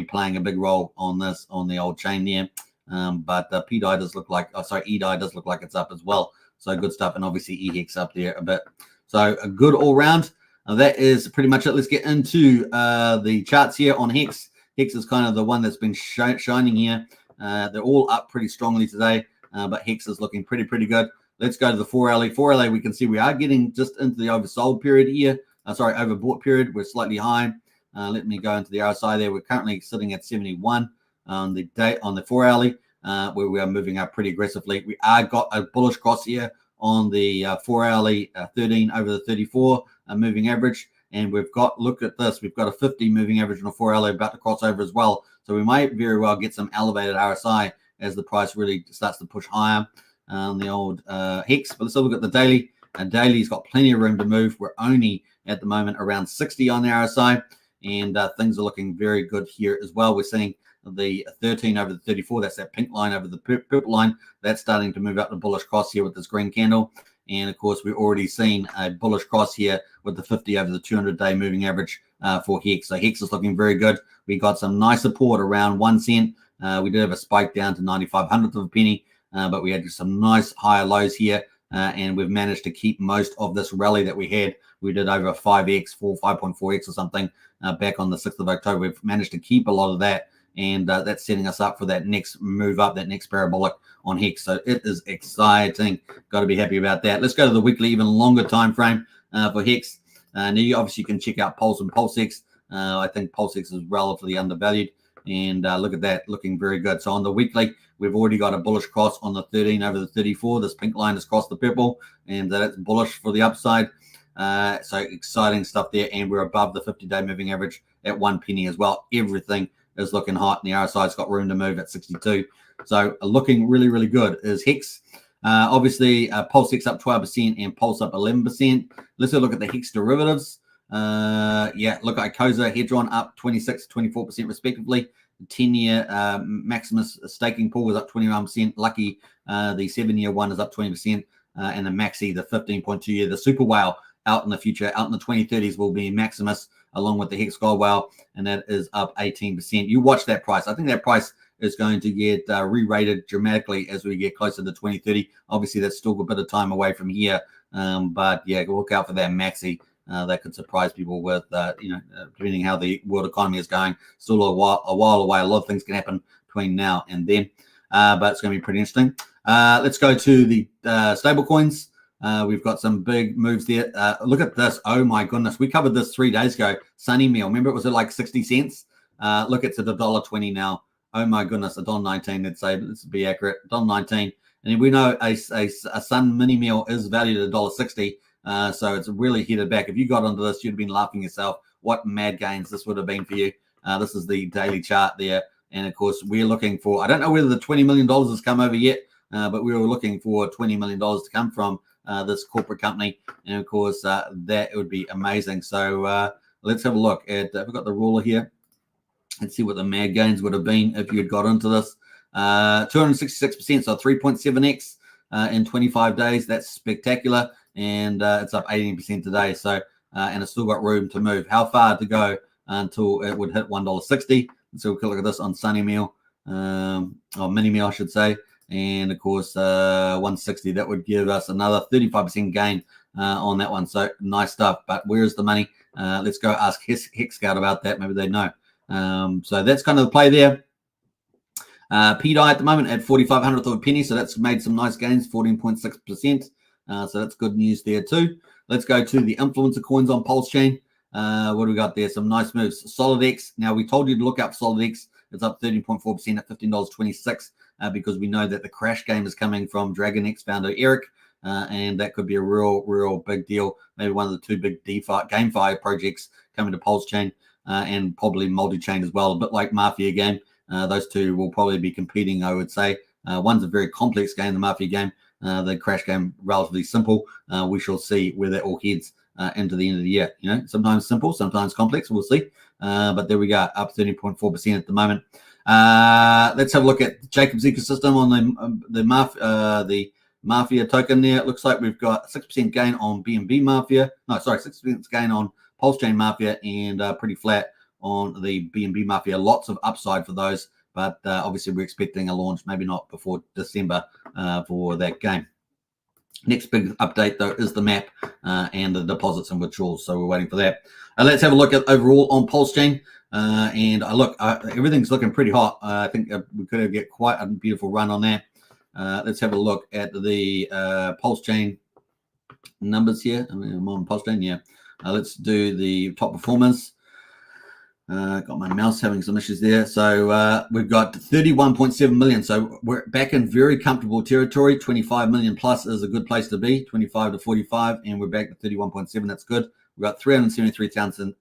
playing a big role on this, on the old chain there. But PDI does look like, EDI does look like it's up as well. So good stuff. And obviously EHEX up there a bit. So a good all round. That is pretty much it. Let's get into the charts here on Hex. Hex is kind of the one that's been shining here. They're all up pretty strongly today, but Hex is looking pretty good. Let's go to the 4LA. 4LA, we can see we are getting just into the oversold period here. Overbought period. We're slightly high. Let me go into the RSI there. We're currently sitting at 71 on the 4LA. Where we are moving up pretty aggressively. We are got a bullish cross here on the 4-hourly 13 over the 34 moving average. And we've got, look at this, we've got a 50 moving average on a 4-hourly about to cross over as well. So we might very well get some elevated RSI as the price really starts to push higher on the old Hex. But let's have a look at the daily. And daily's got plenty of room to move. We're only at the moment around 60 on the RSI. And things are looking very good here as well. We're seeing the 13 over the 34, that's that pink line over the purple line, that's starting to move up the bullish cross here with this green candle. And of course, we've already seen a bullish cross here with the 50 over the 200-day moving average for Hex. So Hex is looking very good. We got some nice support around 1 cent. We did have a spike down to 95 of a penny, but we had some nice higher lows here. And we've managed to keep most of this rally that we had. We did over 5x, 5.4x or something back on the 6th of October. We've managed to keep a lot of that. And that's setting us up for that next move up, that next parabolic on Hex. So it is exciting. Got to be happy about that. Let's go to the weekly, even longer time frame for Hex. Now, you can check out Pulse and PulseX. I think PulseX is relatively undervalued. And look at that, looking very good. So on the weekly, we've already got a bullish cross on the 13 over the 34. This pink line has crossed the purple, and that's bullish for the upside. So exciting stuff there. And we're above the 50-day moving average at 1 penny as well. Everything is looking hot, and the RSI's got room to move at 62. So looking really good is Hex. Obviously, PulseX up 12% and Pulse up 11%. Let's look at the Hex derivatives. Look at ICOSA, Hedron up 26, 24% respectively. The 10-year Maximus staking pool was up 21%. Lucky, the 7-year one is up 20%. And the Maxi, the 15.2-year, the Super Whale, out in the future, out in the 2030s, will be Maximus along with the Hex Gold Whale, and that is up 18%. You watch that price. I think that price is going to get re-rated dramatically as we get closer to 2030. Obviously, that's still a bit of time away from here, but yeah, look out for that Maxi. That could surprise people with, depending how the world economy is going. Still a while away. A lot of things can happen between now and then, but it's going to be pretty interesting. Let's go to the stable coins. We've got some big moves there. Look at this. Oh my goodness. We covered this 3 days ago. Sunny Meal. Remember it was at like 60 cents? Look, it's at $1.20 now. Oh my goodness. $1.19. Let's say, let's be accurate. $1.19. And we know a Sun mini meal is valued at $1.60. So it's really headed back. If you got onto this, you'd have been laughing yourself. What mad gains this would have been for you. This is the daily chart there. And of course, we're looking for, I don't know whether the $20 million has come over yet, but we were looking for $20 million to come from this corporate company. And of course, that would be amazing. So let's have a look at, we've got the ruler here. Let's see what the mad gains would have been if you had got into this. 266%, so 3.7x in 25 days. That's spectacular. And it's up 18% today. So, and it's still got room to move. How far to go until it would hit $1.60? So we'll look at this on Sunny Meal, or Mini Meal, I should say. And of course, 160, that would give us another 35% gain on that one. So nice stuff. But where's the money? Let's go ask Hex Scout about that. Maybe they know. So that's kind of the play there. PDI at the moment at 4,500th of a penny. So that's made some nice gains, 14.6%. So that's good news there too. Let's go to the influencer coins on Pulse Chain. What do we got there? Some nice moves. SolidX. Now, we told you to look up SolidX. It's up 13.4% at $15.26 because we know that the crash game is coming from DragonX founder Eric, and that could be a real big deal. Maybe one of the 2 big GameFi projects coming to Pulse Chain and probably multi-chain as well, a bit like Mafia game. Those 2 will probably be competing, I would say. One's a very complex game, the Mafia game. The crash game, relatively simple. We shall see where that all heads into the end of the year. You know, sometimes simple, sometimes complex. We'll see. But there we go, up 30.4% at the moment. Let's have a look at Jacob's ecosystem on the Mafia token there. It looks like we've got 6% gain on BNB Mafia. No, sorry, 6% gain on Pulse Chain Mafia and pretty flat on the BNB Mafia. Lots of upside for those. But obviously, we're expecting a launch, maybe not before December for that game. Next big update, though, is the map and the deposits and withdrawals. So we're waiting for that. Let's have a look at overall on Pulse Chain. And look, everything's looking pretty hot. I think we could get quite a beautiful run on that. Let's have a look at the Pulse Chain numbers here. I mean, I'm on Pulse Chain, yeah. Let's do the top performers. Got my mouse having some issues there. So we've got 31.7 million. So we're back in very comfortable territory. 25 million plus is a good place to be. 25 to 45, and we're back to 31.7. That's good. We've got 373,000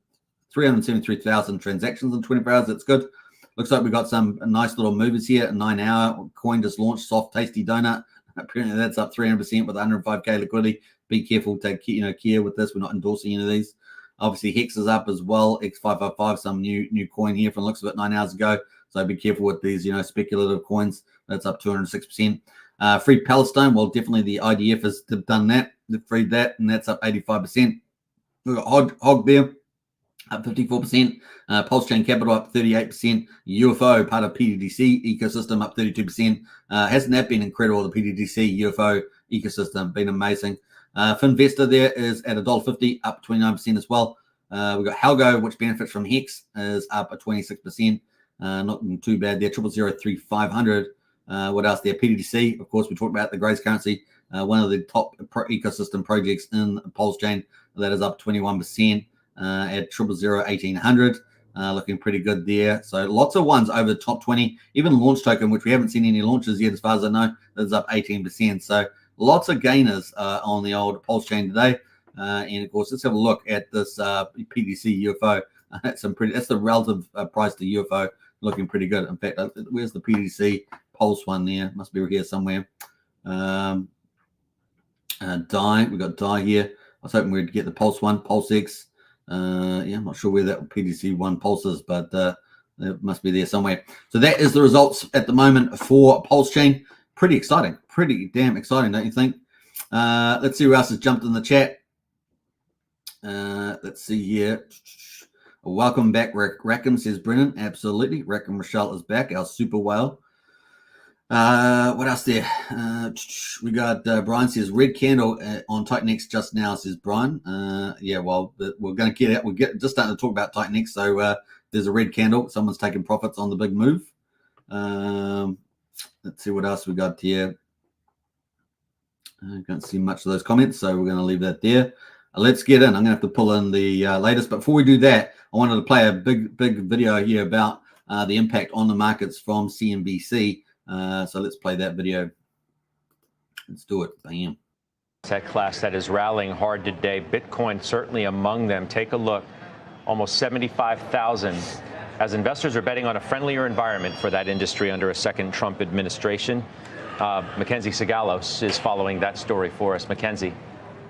transactions in 24 hours. That's good. Looks like we've got some nice little movers here. A 9-hour coin just launched, soft, tasty donut. Apparently that's up 300% with 105k liquidity. Be careful, take care with this. We're not endorsing any of these. Obviously, Hex is up as well. X555, some new coin here from the looks of it 9 hours ago. So be careful with these, speculative coins. That's up 206%. Free Palestine, well, definitely the IDF has done that. They've freed that, and that's up 85%. We've got Hog there, up 54%. Pulse Chain Capital up 38%. UFO, part of PDDC ecosystem, up 32%. Hasn't that been incredible, the PDDC UFO ecosystem? Been amazing. Finvestor there is at $1.50, up 29% as well. We've got ALGO, which benefits from Hex, is up at 26%. Not too bad there. 0.003,500. What else there? PDDC, of course, we talked about the Grace currency. One of the top ecosystem projects in Pulse Chain. That is up 21% at 0.001,800. Looking pretty good there. So lots of ones over the top 20. Even Launch Token, which we haven't seen any launches yet as far as I know, that's up 18%. So lots of gainers on the old Pulse Chain today. And of course, let's have a look at this PDC UFO. That's the relative price to UFO, looking pretty good. In fact, where's the PDC Pulse one there? Must be here somewhere. DAI, we got DAI here. I was hoping we'd get the Pulse one, Pulse X. I'm not sure where that PDC one Pulse is, but it must be there somewhere. So that is the results at the moment for Pulse Chain. Pretty exciting, pretty damn exciting, don't you think? Let's see who else has jumped in the chat. Let's see here. Welcome back, Rackham, says Brennan. Absolutely. Rackham Rochelle is back, our super whale. What else there? We got Brian says red candle on Titanex just now, says Brian. Yeah, well, we're going to get out. We're just starting to talk about Titanex. So there's a red candle. Someone's taking profits on the big move. Let's see what else we got here. I can't see much of those comments, so we're going to leave that there. Let's get in. I'm going to have to pull in the latest. But before we do that, I wanted to play a big video here about the impact on the markets from CNBC. So let's play that video. Let's do it. Bam. Tech class that is rallying hard today. Bitcoin certainly among them. Take a look. Almost 75,000 as investors are betting on a friendlier environment for that industry under a second Trump administration. Mackenzie Sigalos is following that story for us. Mackenzie.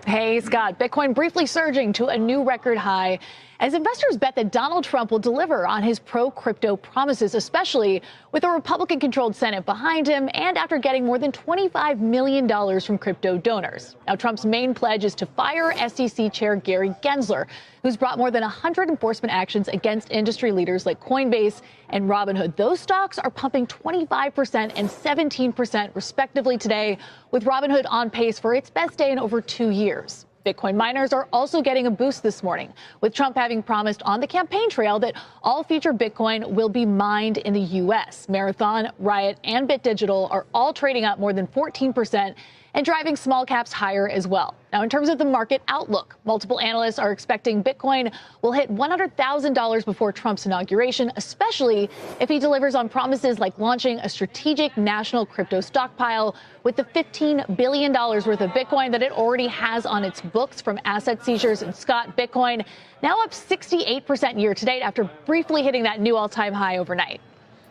Hey, Scott. Bitcoin briefly surging to a new record high as investors bet that Donald Trump will deliver on his pro-crypto promises, especially with a Republican-controlled Senate behind him and after getting more than $25 million from crypto donors. Now, Trump's main pledge is to fire SEC Chair Gary Gensler, who's brought more than 100 enforcement actions against industry leaders like Coinbase and Robinhood. Those stocks are pumping 25% and 17% respectively today, with Robinhood on pace for its best day in over 2 years. Bitcoin miners are also getting a boost this morning, with Trump having promised on the campaign trail that all future Bitcoin will be mined in the U.S. Marathon, Riot, and Bit Digital are all trading up more than 14% and driving small caps higher as well. Now, in terms of the market outlook, multiple analysts are expecting Bitcoin will hit $100,000 before Trump's inauguration, especially if he delivers on promises like launching a strategic national crypto stockpile with the $15 billion worth of Bitcoin that it already has on its books from asset seizures. And Scott, Bitcoin now up 68% year to date after briefly hitting that new all-time high overnight.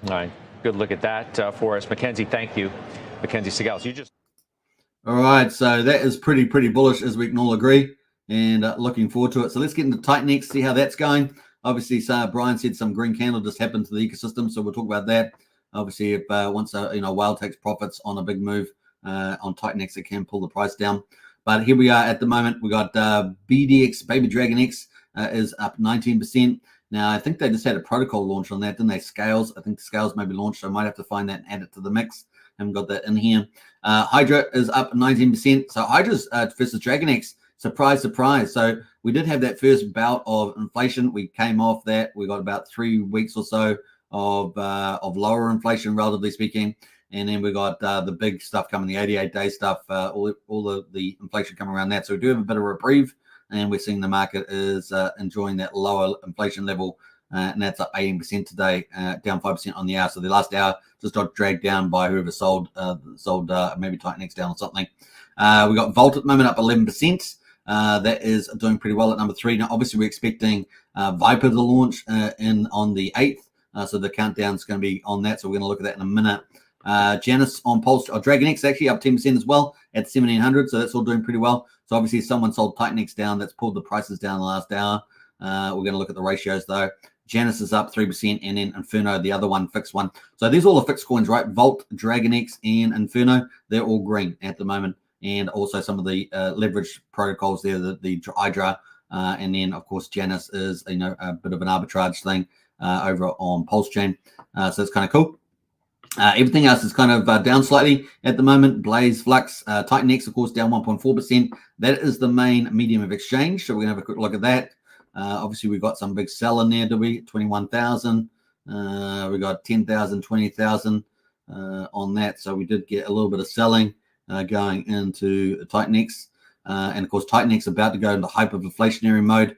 All right. Good look at that for us. Mackenzie, thank you. Mackenzie Sigalos, you just... All right, so that is pretty bullish, as we can all agree, and looking forward to it. So let's get into Titanex, see how that's going. Obviously, Brian said some green candle just happened to the ecosystem, so we'll talk about that. Obviously, if once a whale takes profits on a big move on Titanex, it can pull the price down. But here we are at the moment. We got BDX, Baby Dragon X, is up 19%. Now, I think they just had a protocol launch on that, didn't they? Scales, I think the Scales may be launched, so I might have to find that and add it to the mix. Haven't got that in here. Hydra is up 19%. So Hydra's versus Dragon X, surprise. So we did have that first bout of inflation. We came off that. We got about 3 weeks or so of lower inflation, relatively speaking. And then we got the big stuff coming, the 88-day stuff, all of the inflation coming around that. So we do have a bit of a reprieve, and we're seeing the market is enjoying that lower inflation level. And that's up 18% today, down 5% on the hour. So the last hour just got dragged down by whoever sold maybe Titanex down or something. We got Volt at the moment up 11%. That is doing pretty well at number 3. Now, obviously, we're expecting Viper to launch on the 8th. So the countdown is going to be on that. So we're going to look at that in a minute. Janus on Pulse, Dragon X actually up 10% as well at 1,700. So that's all doing pretty well. So obviously, someone sold Titanex down. That's pulled the prices down the last hour. We're going to look at the ratios though. Janus is up 3%, and then Inferno, the other one, fixed one. So these are all the fixed coins, right? Volt, Dragon X, and Inferno, they're all green at the moment. And also some of the leverage protocols there, the Hydra, and then of course Janus is a bit of an arbitrage thing over on Pulse Chain. So it's kind of cool. Everything else is kind of down slightly at the moment. Blaze, Flux, Titanex, of course, down 1.4%. That is the main medium of exchange. So we're going to have a quick look at that. Obviously, we've got some big sell in there, do we? 21,000. We got 10,000, 20,000 on that. So we did get a little bit of selling going into Titanex. And of course, Titanex about to go into hyperinflationary mode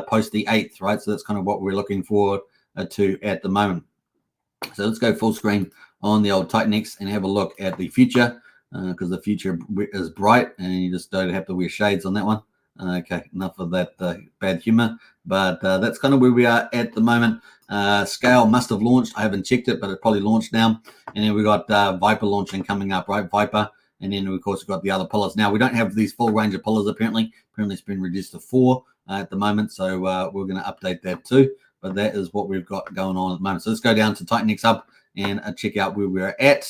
post the 8th, right? So that's kind of what we're looking forward to at the moment. So let's go full screen on the old Titanex and have a look at the future because the future is bright and you just don't have to wear shades on that one. Okay, enough of that bad humor, but that's kind of where we are at the moment. Scale must have launched. I haven't checked it, but it probably launched now. And then we got Viper launching coming up, right? Viper. And then, of course, we've got the other pillars. Now, we don't have these full range of pillars, apparently. Apparently, it's been reduced to 4 at the moment. So we're going to update that too. But that is what we've got going on at the moment. So let's go down to Titanex Hub and check out where we're at.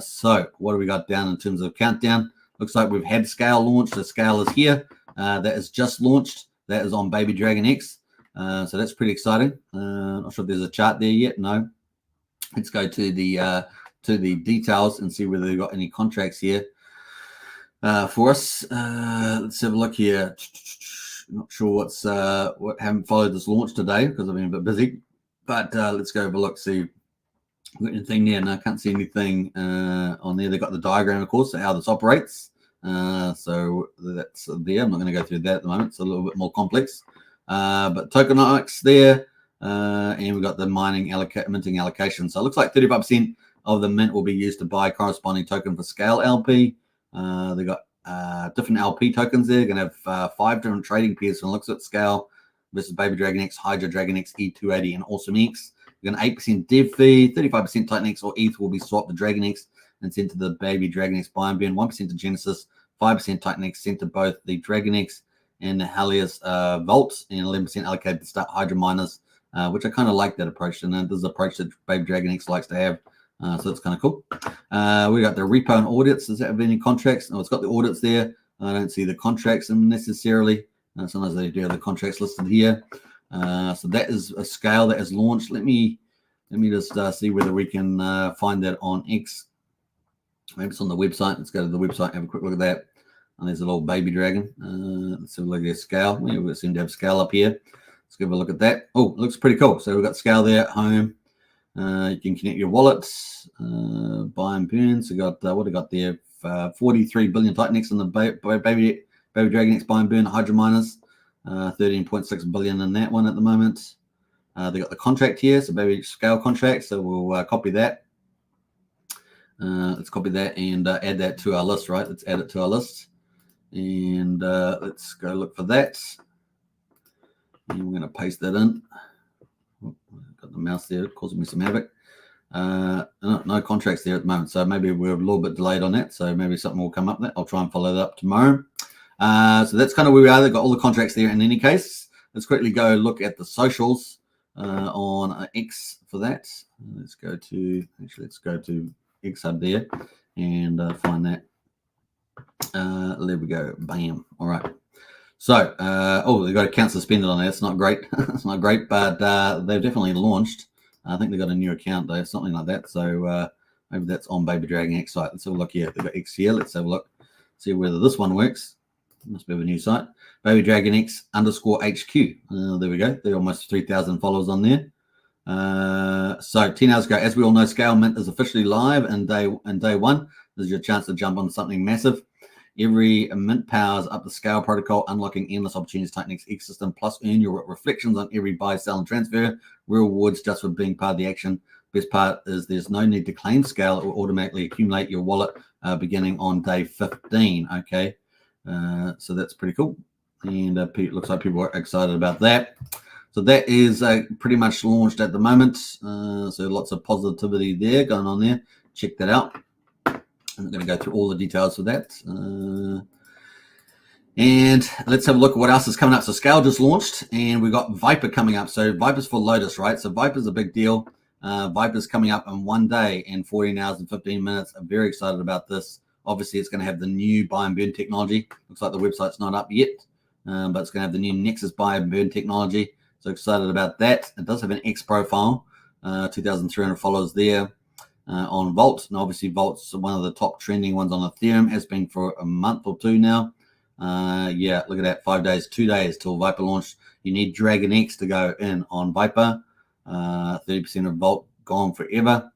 So what do we got down in terms of countdown? Looks like we've had Scale launch. The Scale is here. that is just launched. That is on Baby Dragon X. So that's pretty exciting. Not sure if there's a chart there yet. No. Let's go to the details and see whether they've got any contracts here for us. Let's have a look here. Not sure what haven't followed this launch today because I've been a bit busy. But let's go have a look, see got anything there. No, I can't see anything on there. They've got the diagram, of course, of how this operates. So that's there. I'm not going to go through that at the moment. It's a little bit more complex. But tokenomics there. And we've got the minting allocation. So it looks like 35% of the mint will be used to buy corresponding token for Scale LP. They've got different LP tokens there. They're going to have 5 different trading pairs from looks at Scale versus Baby Dragon X, Hydra Dragon X, E280, and Awesome X. We're going to 8% dev fee, 35% Titan X or ETH will be swapped to Dragon X and sent to the Baby Dragon X buy and burn, 1% to Genesis, 5% Titan X sent to both the Dragon X and the Helios Vault, and 11% allocated to start Hydra miners, which I kind of like that approach. And this is an approach that Baby Dragon X likes to have. So it's kind of cool. We got the repo and audits. Does that have any contracts? No, it's got the audits there. I don't see the contracts necessarily. Sometimes they do have the contracts listed here. So that is a Scale that is launched. Let me just see whether we can find that on X. Maybe it's on the website. Let's go to the website and have a quick look at that. And there's a little Baby Dragon. Let's have a look at Scale. Yeah, we seem to have Scale up here. Let's give a look at that. Oh, it looks pretty cool. So we've got Scale there at home. You can connect your wallets, buy and burn. So we got what I got there, 43 billion Titan X in the Baby Dragon X buy and burn Hydra miners, 13.6 billion in that one at the moment. They got the contract here, so Baby Scale contract. So we'll copy that. Let's copy that and add that to our list, right? Let's add it to our list, and let's go look for that. And we're going to paste that in. Got the mouse there causing me some havoc. No contracts there at the moment, so maybe we're a little bit delayed on that. So maybe something will come up there. I'll try and follow that up tomorrow. So that's kind of where we are. They've got all the contracts there. In any case, let's quickly go look at the socials on X for that. Let's go to X Hub there and find that. There we go. Bam. All right. So, they've got account suspended on there. It's not great. It's not great, but they've definitely launched. I think they've got a new account though, something like that. So maybe that's on Baby Dragon X site. Let's have a look here. They've got X here. Let's have a look. See whether this one works. Must be a new site. Baby Dragon X _HQ. There we go. There are almost 3,000 followers on there. So 10 hours ago, as we all know, Scale Mint is officially live and day one. This is your chance to jump on something massive. Every mint powers up the Scale protocol, unlocking endless opportunities, Titan X ecosystem, plus earn your reflections on every buy, sell, and transfer. Rewards just for being part of the action. Best part is there's no need to claim Scale. It will automatically accumulate your wallet beginning on day 15. Okay, so that's pretty cool. And it looks like people are excited about that. So that is pretty much launched at the moment. So lots of positivity there going on there. Check that out. I'm going to go through all the details for that. And let's have a look at what else is coming up. So Scale just launched, and we've got Viper coming up. So Viper's for Lotus, right? So Viper's a big deal. Viper's coming up in 1 day and 14 hours and 15 minutes. I'm very excited about this. Obviously, it's going to have the new buy and burn technology. Looks like the website's not up yet, but it's going to have the new Nexus buy and burn technology. So excited about that. It does have an X profile, 2,300 followers there. On Vault, and obviously Vault's one of the top trending ones on Ethereum, has been for a month or two now. Yeah, look at that, 5 days, 2 days till Viper launched. You need Dragon X to go in on Viper. 30% of Vault gone forever.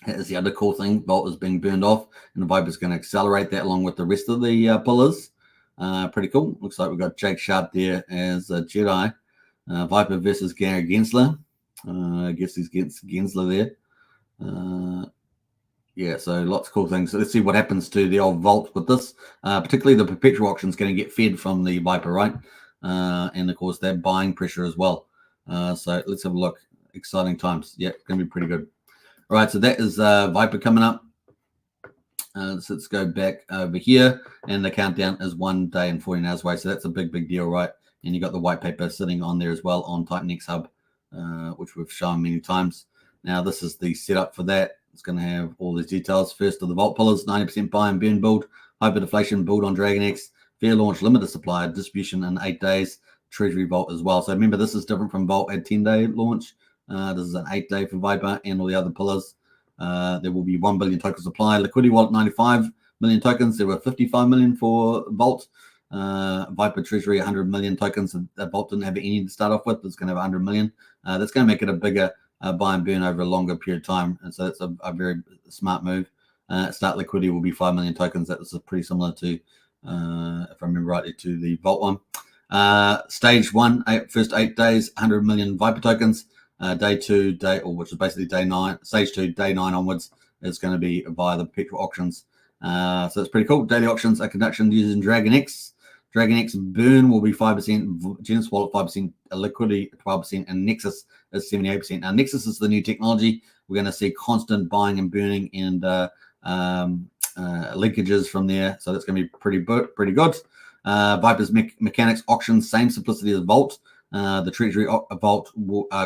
That is the other cool thing. Vault is being burned off, and the Viper is going to accelerate that along with the rest of the pillars. Pretty cool. Looks like we've got Jake Sharp there as a Jedi. Viper versus Gary Gensler. I guess he's against Gensler there. Yeah, so lots of cool things. So let's see what happens to the old Vault with this. Particularly the perpetual auction is going to get fed from the Viper, right? And of course that buying pressure as well. So let's have a look. Exciting times. Yeah, going to be pretty good. All right, so that is Viper coming up. So let's go back over here, and the countdown is 1 day and 14 hours away. So that's a big deal, right? And you got the white paper sitting on there as well on Titan X Hub, which we've shown many times. Now, this is the setup for that. It's going to have all these details. First of the Vault pillars, 90% buy and burn build, hyperdeflation build on Dragon X, fair launch, limited supply, distribution in 8 days, Treasury Vault as well. So remember, this is different from Vault at 10-day launch. This is an 8-day for Viper and all the other pillars. There will be 1 billion token supply. Liquidity wallet, 95 million tokens. There were 55 million for Vault. Viper Treasury, 100 million tokens. Vault didn't have any to start off with. It's going to have 100 million. That's going to make it a bigger buy and burn over a longer period of time. And so that's a very smart move. Start liquidity will be 5 million tokens. That was pretty similar to, if I remember rightly, to the Vault one. Stage 1, first 8 days, 100 million Viper tokens. Day 2, which is basically day 9. Stage 2, day 9 onwards, is going to be via the perpetual auctions. So it's pretty cool. Daily auctions are conducted using DragonX. DragonX burn will be 5%, Genesis Wallet 5%, liquidity 12%, and Nexus is 78%. Now, Nexus is the new technology. We're going to see constant buying and burning and linkages from there. So that's going to be pretty good. Viper's mechanics auctions, same simplicity as Vault. The Treasury Vault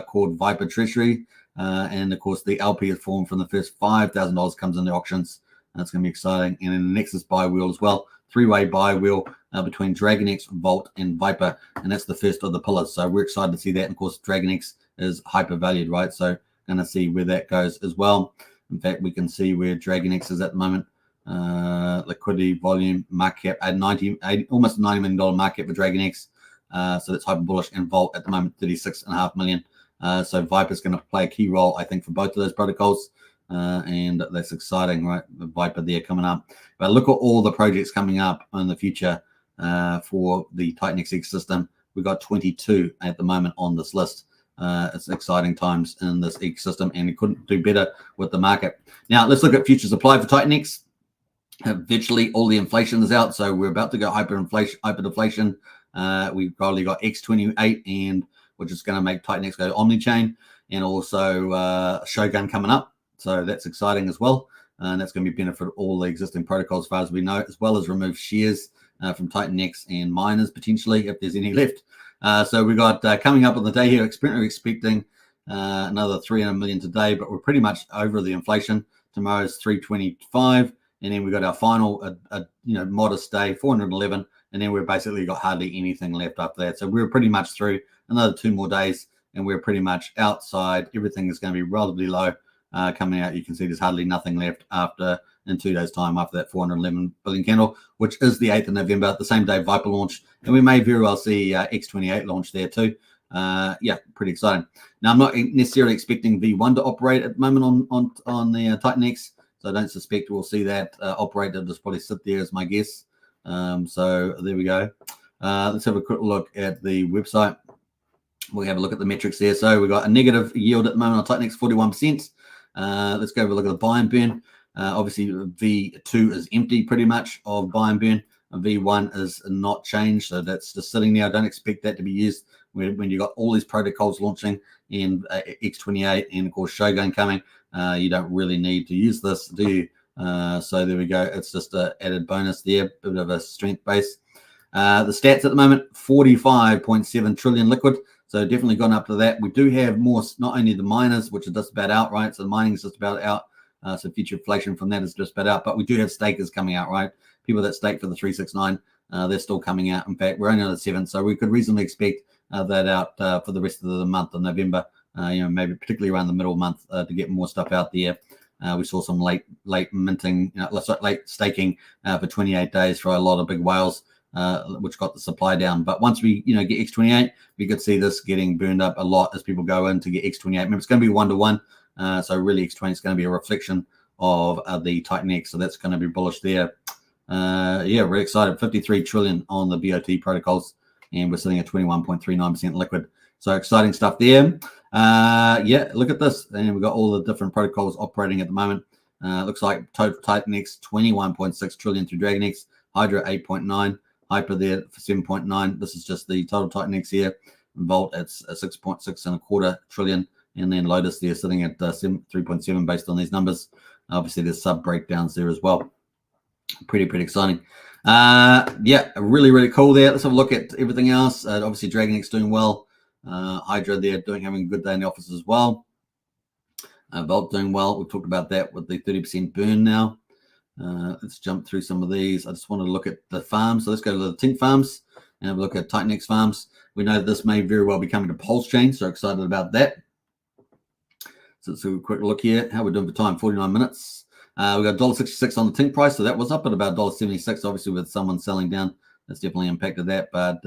called Viper Treasury. And of course, the LP is formed from the first $5,000 comes in the auctions. That's going to be exciting. And then the Nexus buy wheel as well. 3-way buy wheel between DragonX, Vault, and Viper. And that's the first of the pillars. So we're excited to see that. And of course, DragonX is hyper valued, right? So going to see where that goes as well. In fact, we can see where DragonX is at the moment. Liquidity, volume, market cap at almost $90 million market cap for DragonX. So that's hyper bullish. And Vault at the moment, 36.5 million. So Viper is going to play a key role, I think, for both of those protocols. And that's exciting, right? The Viper there coming up. But look at all the projects coming up in the future for the Titan XX system. We've got 22 at the moment on this list. It's exciting times in this ecosystem, and it couldn't do better with the market. Now, let's look at future supply for Titan X. Virtually all the inflation is out, so we're about to go hyperdeflation. We've probably got X28, and which is going to make Titan X go omni-chain, and also Shogun coming up. So that's exciting as well. And that's going to be benefit all the existing protocols as far as we know, as well as remove shares from Titan X and miners potentially, if there's any left. So we got coming up on the day here, we're expecting another 300 million today, but we're pretty much over the inflation. Tomorrow's 325. And then we got our final, modest day, 411. And then we've basically got hardly anything left after that. So we're pretty much through another 2 more days, and we're pretty much outside. Everything is going to be relatively low. Coming out, you can see there's hardly nothing left in 2 days' time after that 411 billion candle, which is the 8th of November, the same day Viper launch, and we may very well see X28 launch there too. Pretty exciting. Now, I'm not necessarily expecting V1 to operate at the moment on the Titan X, so I don't suspect we'll see that operate. It'll just probably sit there as my guess. So there we go. Let's have a quick look at the website. We'll have a look at the metrics there. So we've got a negative yield at the moment on Titan X, 41%. Let's go have a look at the buy and burn. Obviously, V2 is empty pretty much of buy and burn. V1 is not changed, so that's just sitting there. I don't expect that to be used when you got all these protocols launching in X28 and, of course, Shogun coming. You don't really need to use this, do you? So there we go. It's just an added bonus there, a bit of a strength base. The stats at the moment, 45.7 trillion liquid. So definitely gone up to that. We do have more, not only the miners, which are just about out, right? So the mining is just about out. So future inflation from that is just about out. But we do have stakers coming out, right? People that stake for the 369, they're still coming out. In fact, we're only on the 7th, so we could reasonably expect that out for the rest of the month of November. Maybe particularly around the middle of the month to get more stuff out there. We saw some late minting, late staking for 28 days for a lot of big whales. Which got the supply down. But once we, get X28, we could see this getting burned up a lot as people go in to get X28. Remember, it's going to be 1-to-1. So really X20 is going to be a reflection of the Titan X. So that's going to be bullish there. Really excited. 53 trillion on the BOT protocols, and we're sitting at 21.39% liquid. So exciting stuff there. Look at this. And we've got all the different protocols operating at the moment. Looks like total Titan X, 21.6 trillion through DragonX, Hydra 8.9. Hyper there for 7.9. This is just the total Titan X here. Vault at 6.625 trillion. And then Lotus there sitting at 3.7 based on these numbers. Obviously, there's sub breakdowns there as well. Pretty exciting. Really, really cool there. Let's have a look at everything else. Obviously, DragonX doing well. Hydra there having a good day in the office as well. Vault doing well. We've talked about that with the 30% burn now. Let's jump through some of these. I just want to look at the farms. So let's go to the Tink farms and have a look at Titanix farms. We know this may very well be coming to Pulse Chain, so excited about that. So let's do a quick look here. How we're doing for time, 49 minutes. We got $1.66 on the Tink price, so that was up at about $1.76. Obviously, with someone selling down, that's definitely impacted that. But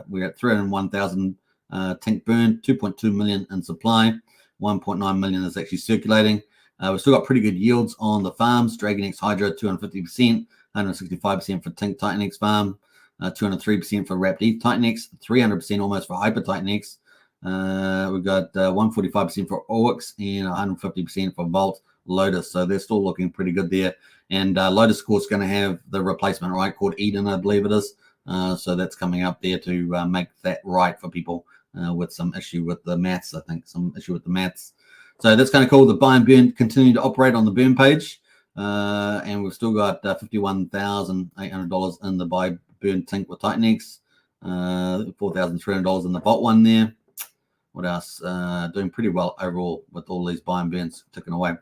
we got 301,000 Tink burn, 2.2 million in supply, 1.9 million is actually circulating. We've still got pretty good yields on the farms. Dragon X Hydra, 250%, 165% for Tink Titan X farm, 203% for Wrapped ETH Titan X, 300% almost for Hyper Titan X. We've got 145% for Orix and 150% for Vault Lotus. So they're still looking pretty good there. And Lotus, of course, going to have the replacement, right, called Eden, I believe it is. So that's coming up there to make that right for people with some issue with the maths, I think, some issue with the maths. So that's kind of cool. The buy and burn continue to operate on the burn page. And we've still got $51,800 in the buy burn Tink with Titan X, $4,300 in the Vault one there. What else? Doing pretty well overall with all these buy and burns ticking away.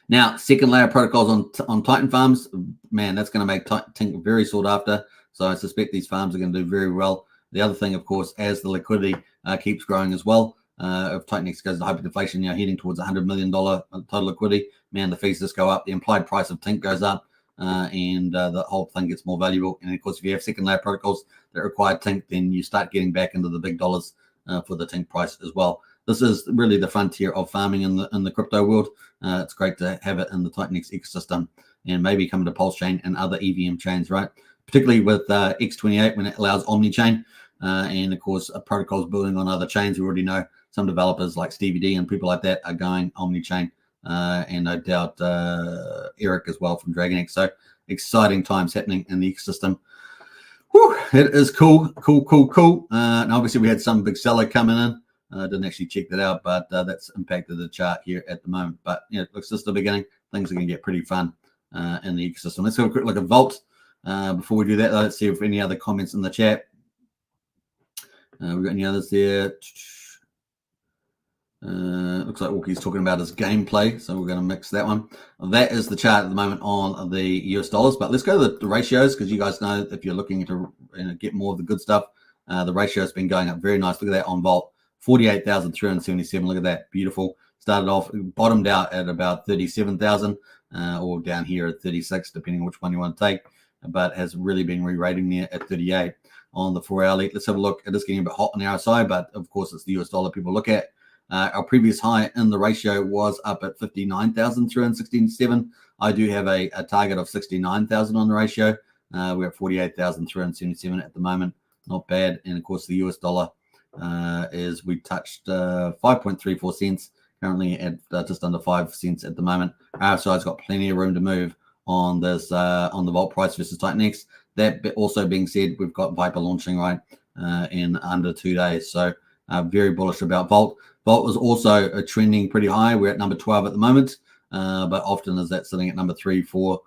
Now, second layer protocols on Titan farms, man, that's going to make Tink very sought after. So I suspect these farms are going to do very well. The other thing, of course, as the liquidity keeps growing as well, if Titan X goes to hyperinflation, heading towards $100 million total liquidity, man, the fees just go up. The implied price of Tink goes up, and the whole thing gets more valuable. And of course, if you have second layer protocols that require Tink, then you start getting back into the big dollars for the Tink price as well. This is really the frontier of farming in the crypto world. It's great to have it in the Titan X ecosystem and maybe come to Pulse Chain and other EVM chains, right? Particularly with X28 when it allows omni-chain. And of course, protocols building on other chains. We already know some developers like Stevie D and people like that are going omni-chain. And no doubt Eric as well from Dragon X. So exciting times happening in the ecosystem. Whew, it is cool. And obviously we had some big seller coming in. Didn't actually check that out, but that's impacted the chart here at the moment. But it looks just the beginning. Things are going to get pretty fun in the ecosystem. Let's have a quick look at Vault. Before we do that, let's see if any other comments in the chat. We've got any others there. Looks like Walkie's talking about his gameplay, so we're going to mix that one. That is the chart at the moment on the US dollars, but let's go to the ratios, because you guys know if you're looking to get more of the good stuff, the ratio has been going up very nice. Look at that on Vault, 48,377. Look at that, beautiful. Started off, bottomed out at about 37,000, or down here at 36, depending on which one you want to take, but has really been re-rating there at 38 on the 4-hour lead. Let's have a look. It is getting a bit hot on the RSI, but of course it's the US dollar people look at. Our previous high in the ratio was up at 59,367. I do have a target of 69,000 on the ratio. We're at 48,377 at the moment. Not bad. And of course, the US dollar we touched 5.34 cents, currently at just under 5 cents at the moment. RSI's got plenty of room to move on this on the Vault price versus Titan X. That also being said, we've got Viper launching right in under 2 days. So very bullish about Vault. Vault was also trending pretty high. We're at number 12 at the moment, but often is that sitting at number 3, 4.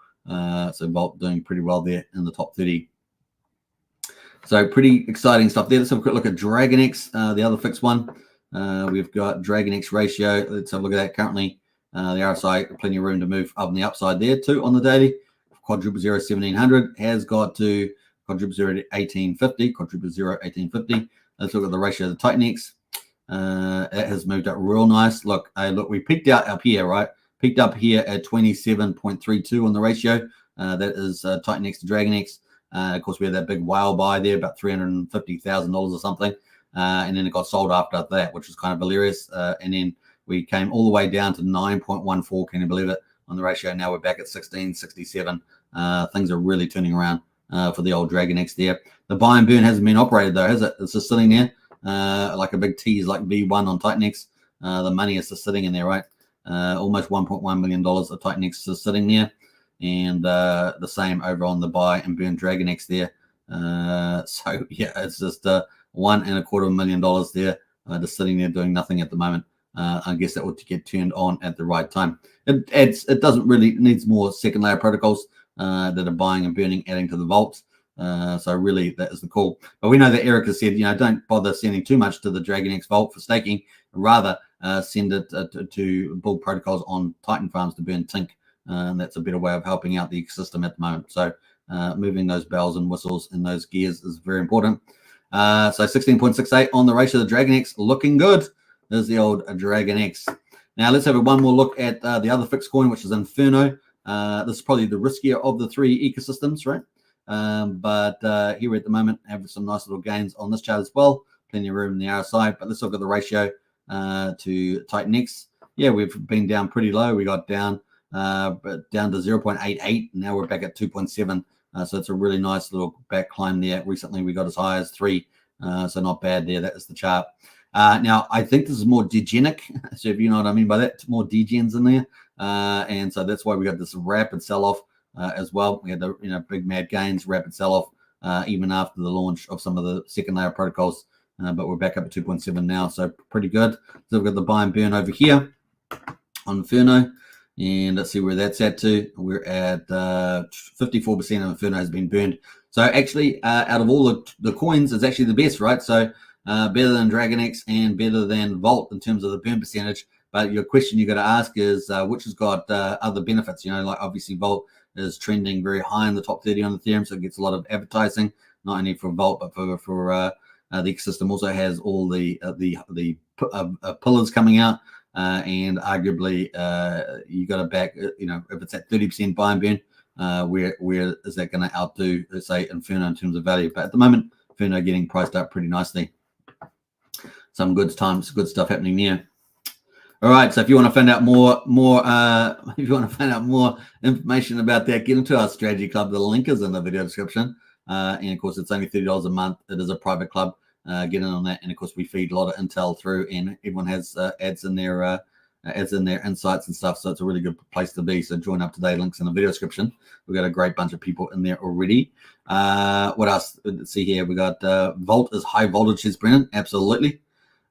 So Vault doing pretty well there in the top 30. So pretty exciting stuff there. Let's have a quick look at Dragon X, the other fixed one. We've got Dragon X ratio. Let's have a look at that. Currently, the RSI, plenty of room to move up on the upside there too on the daily. Quadruple zero 1700 has got to quadruple zero 1850. Quadruple zero 1850. Let's look at the ratio of the Titan X. It has moved up real nice. Look, we peaked out up here, right? Peaked up here at 27.32 on the ratio. That is Titan X to Dragon X. Of course, we had that big whale buy there, about $350,000 or something. And then it got sold after that, which was kind of hilarious. And then we came all the way down to 9.14. Can you believe it? On the ratio. Now we're back at 1667. Things are really turning around for the old Dragon X there. The buy and burn hasn't been operated though, has it? It's just sitting there like a big tease, like V1 on Titan X. The money is just sitting in there, right? Almost $1.1 million of Titan X is sitting there. And the same over on the buy and burn Dragon X there. So yeah, it's just $1.25 million there, just sitting there doing nothing at the moment. I guess that would get turned on at the right time. It doesn't really, it needs more second layer protocols that are buying and burning, adding to the vaults. So really that is the call. But we know that Eric has said, don't bother sending too much to the Dragon X vault for staking, rather send it to build protocols on Titan farms to burn Tink and that's a better way of helping out the ecosystem at the moment. So moving those bells and whistles in those gears is very important. So 16.68 on the ratio of the Dragon X, looking good. There's the old Dragon X. Now let's have one more look at the other fixed coin, which is Inferno. This is probably the riskier of the three ecosystems, right? But here at the moment, have some nice little gains on this chart as well. Plenty of room in the RSI. But let's look at the ratio to Titan X. Yeah, we've been down pretty low. We got down to 0.88. Now we're back at 2.7. So it's a really nice little back climb there. Recently, we got as high as 3. So not bad there. That is the chart. Now, I think this is more degenic. So if you know what I mean by that, more degens in there. And so that's why we got this rapid sell-off as well. We had the big mad gains, rapid sell-off, even after the launch of some of the second layer protocols. But we're back up at 2.7 now, so pretty good. So we've got the buy and burn over here on Inferno. And let's see where that's at to. We're at 54% of Inferno has been burned. So actually, out of all the coins, it's actually the best, right? So better than Dragon X and better than Volt in terms of the burn percentage. But your question you got to ask is which has got other benefits? Like obviously Volt is trending very high in the top 30 on Ethereum, so it gets a lot of advertising, not only for Volt but for the ecosystem. Also has all the pillars coming out. And arguably, you got to back, if it's at 30% buy and burn, where is that going to outdo, let's say, Inferno in terms of value? But at the moment, Inferno getting priced up pretty nicely. Some good stuff happening there. All right, so if you want to find out more information about that, get into our strategy club. The link is in the video description, and of course, it's only $30 a month. It is a private club. Get in on that, and of course we feed a lot of intel through, and everyone has ads in their insights and stuff, so it's a really good place to be. So join up today, links in the video description. We've got a great bunch of people in there already. What else? Let's see here. We got Volt is high voltage, says Brennan. Absolutely.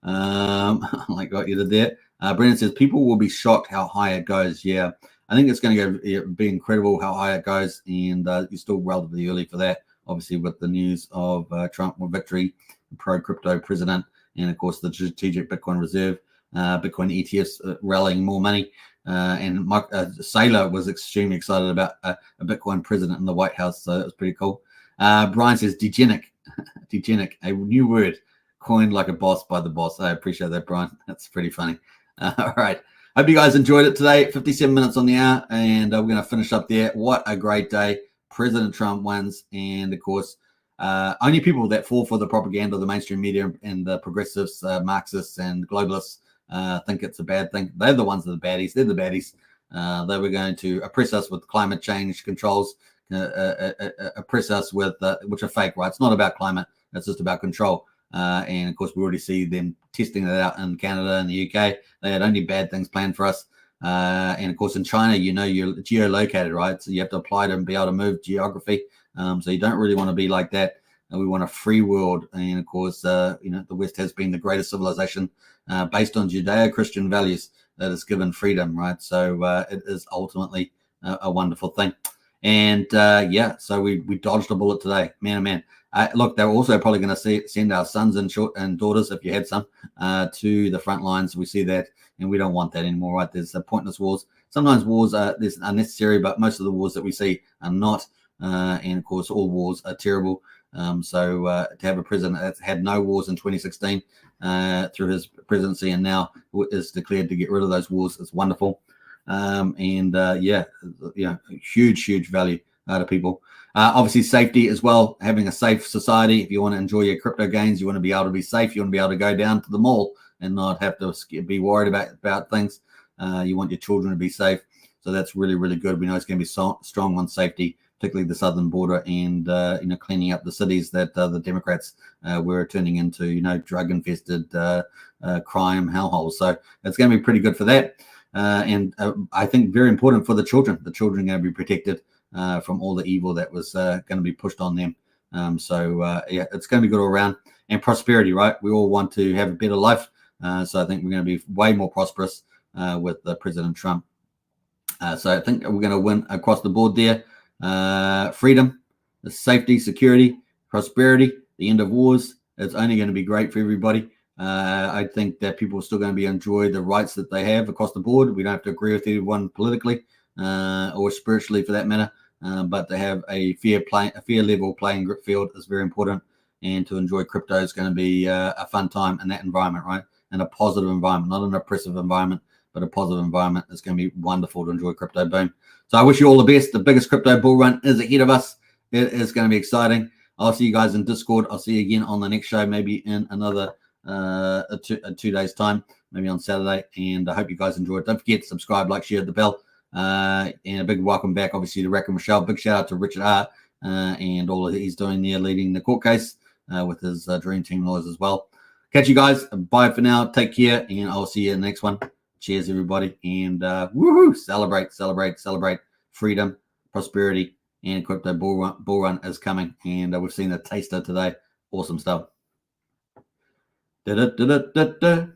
Like what you did there. Brennan says people will be shocked how high it goes. Yeah, I think it's going to be incredible how high it goes, and you're still relatively early for that, obviously, with the news of Trump victory, pro-crypto president, and of course the strategic Bitcoin reserve, Bitcoin ETFs rallying more money. And Saylor was extremely excited about a Bitcoin president in the White House, so that was pretty cool. Brian says degenic, a new word coined like a boss by the boss. I appreciate that, Brian. That's pretty funny. All right. Hope you guys enjoyed it today. 57 minutes on the hour, and we're going to finish up there. What a great day. President Trump wins, and of course, only people that fall for the propaganda of the mainstream media and the progressives, Marxists and globalists think it's a bad thing. They're the ones that are the baddies. They're the baddies. They were going to oppress us with climate change controls, oppress us with, which are fake, right? It's not about climate. It's just about control. And of course, we already see them testing that out in Canada and the UK. They had only bad things planned for us. And of course, in China, you're geolocated, right? So you have to apply to be able to move geography. So you don't really want to be like that. We want a free world. And of course, the West has been the greatest civilization based on Judeo-Christian values that has given freedom, right? So it is ultimately a wonderful thing. And so we dodged a bullet today, man, oh man. Look, they're also probably going to send our sons and daughters, if you had some, to the front lines. We see that, and we don't want that anymore, right? There's pointless wars. Sometimes wars are unnecessary, but most of the wars that we see are not. And of course, all wars are terrible. So to have a president that's had no wars in 2016 through his presidency, and now is declared to get rid of those wars, is wonderful. Huge value to people. Obviously, safety as well, having a safe society. If you want to enjoy your crypto gains, you want to be able to be safe. You want to be able to go down to the mall and not have to be worried about things. You want your children to be safe. So that's really, really good. We know it's going to be strong on safety, particularly the southern border, and cleaning up the cities that the Democrats were turning into drug-infested crime hellholes. So it's going to be pretty good for that. And I think very important for the children. The children are going to be protected from all the evil that was going to be pushed on them. It's going to be good all around. And prosperity, right? We all want to have a better life. So I think we're going to be way more prosperous with President Trump. So I think we're going to win across the board there. Freedom, safety, security, prosperity, the end of wars. It's only going to be great for everybody. I think that people are still going to enjoy the rights that they have across the board. We don't have to agree with everyone politically. or spiritually for that matter. But to have a fair level playing field is very important. And to enjoy crypto is going to be a fun time in that environment, right? In a positive environment, not an oppressive environment, but a positive environment. It's going to be wonderful to enjoy crypto. Boom. So I wish you all the best. The biggest crypto bull run is ahead of us. It is going to be exciting. I'll see you guys in Discord. I'll see you again on the next show, maybe in another 2 days' time, maybe on Saturday. And I hope you guys enjoy it. Don't forget to subscribe, like, share, the bell. And a big welcome back, obviously, to Rack and Michelle. Big shout out to Richard Hart and all that he's doing there, leading the court case with his Dream Team lawyers as well. Catch you guys. Bye for now. Take care, and I'll see you in the next one. Cheers, everybody. And woohoo! Celebrate, celebrate, celebrate. Freedom, prosperity, and crypto bull run is coming. And we've seen a taster today. Awesome stuff. Da-da-da-da-da-da.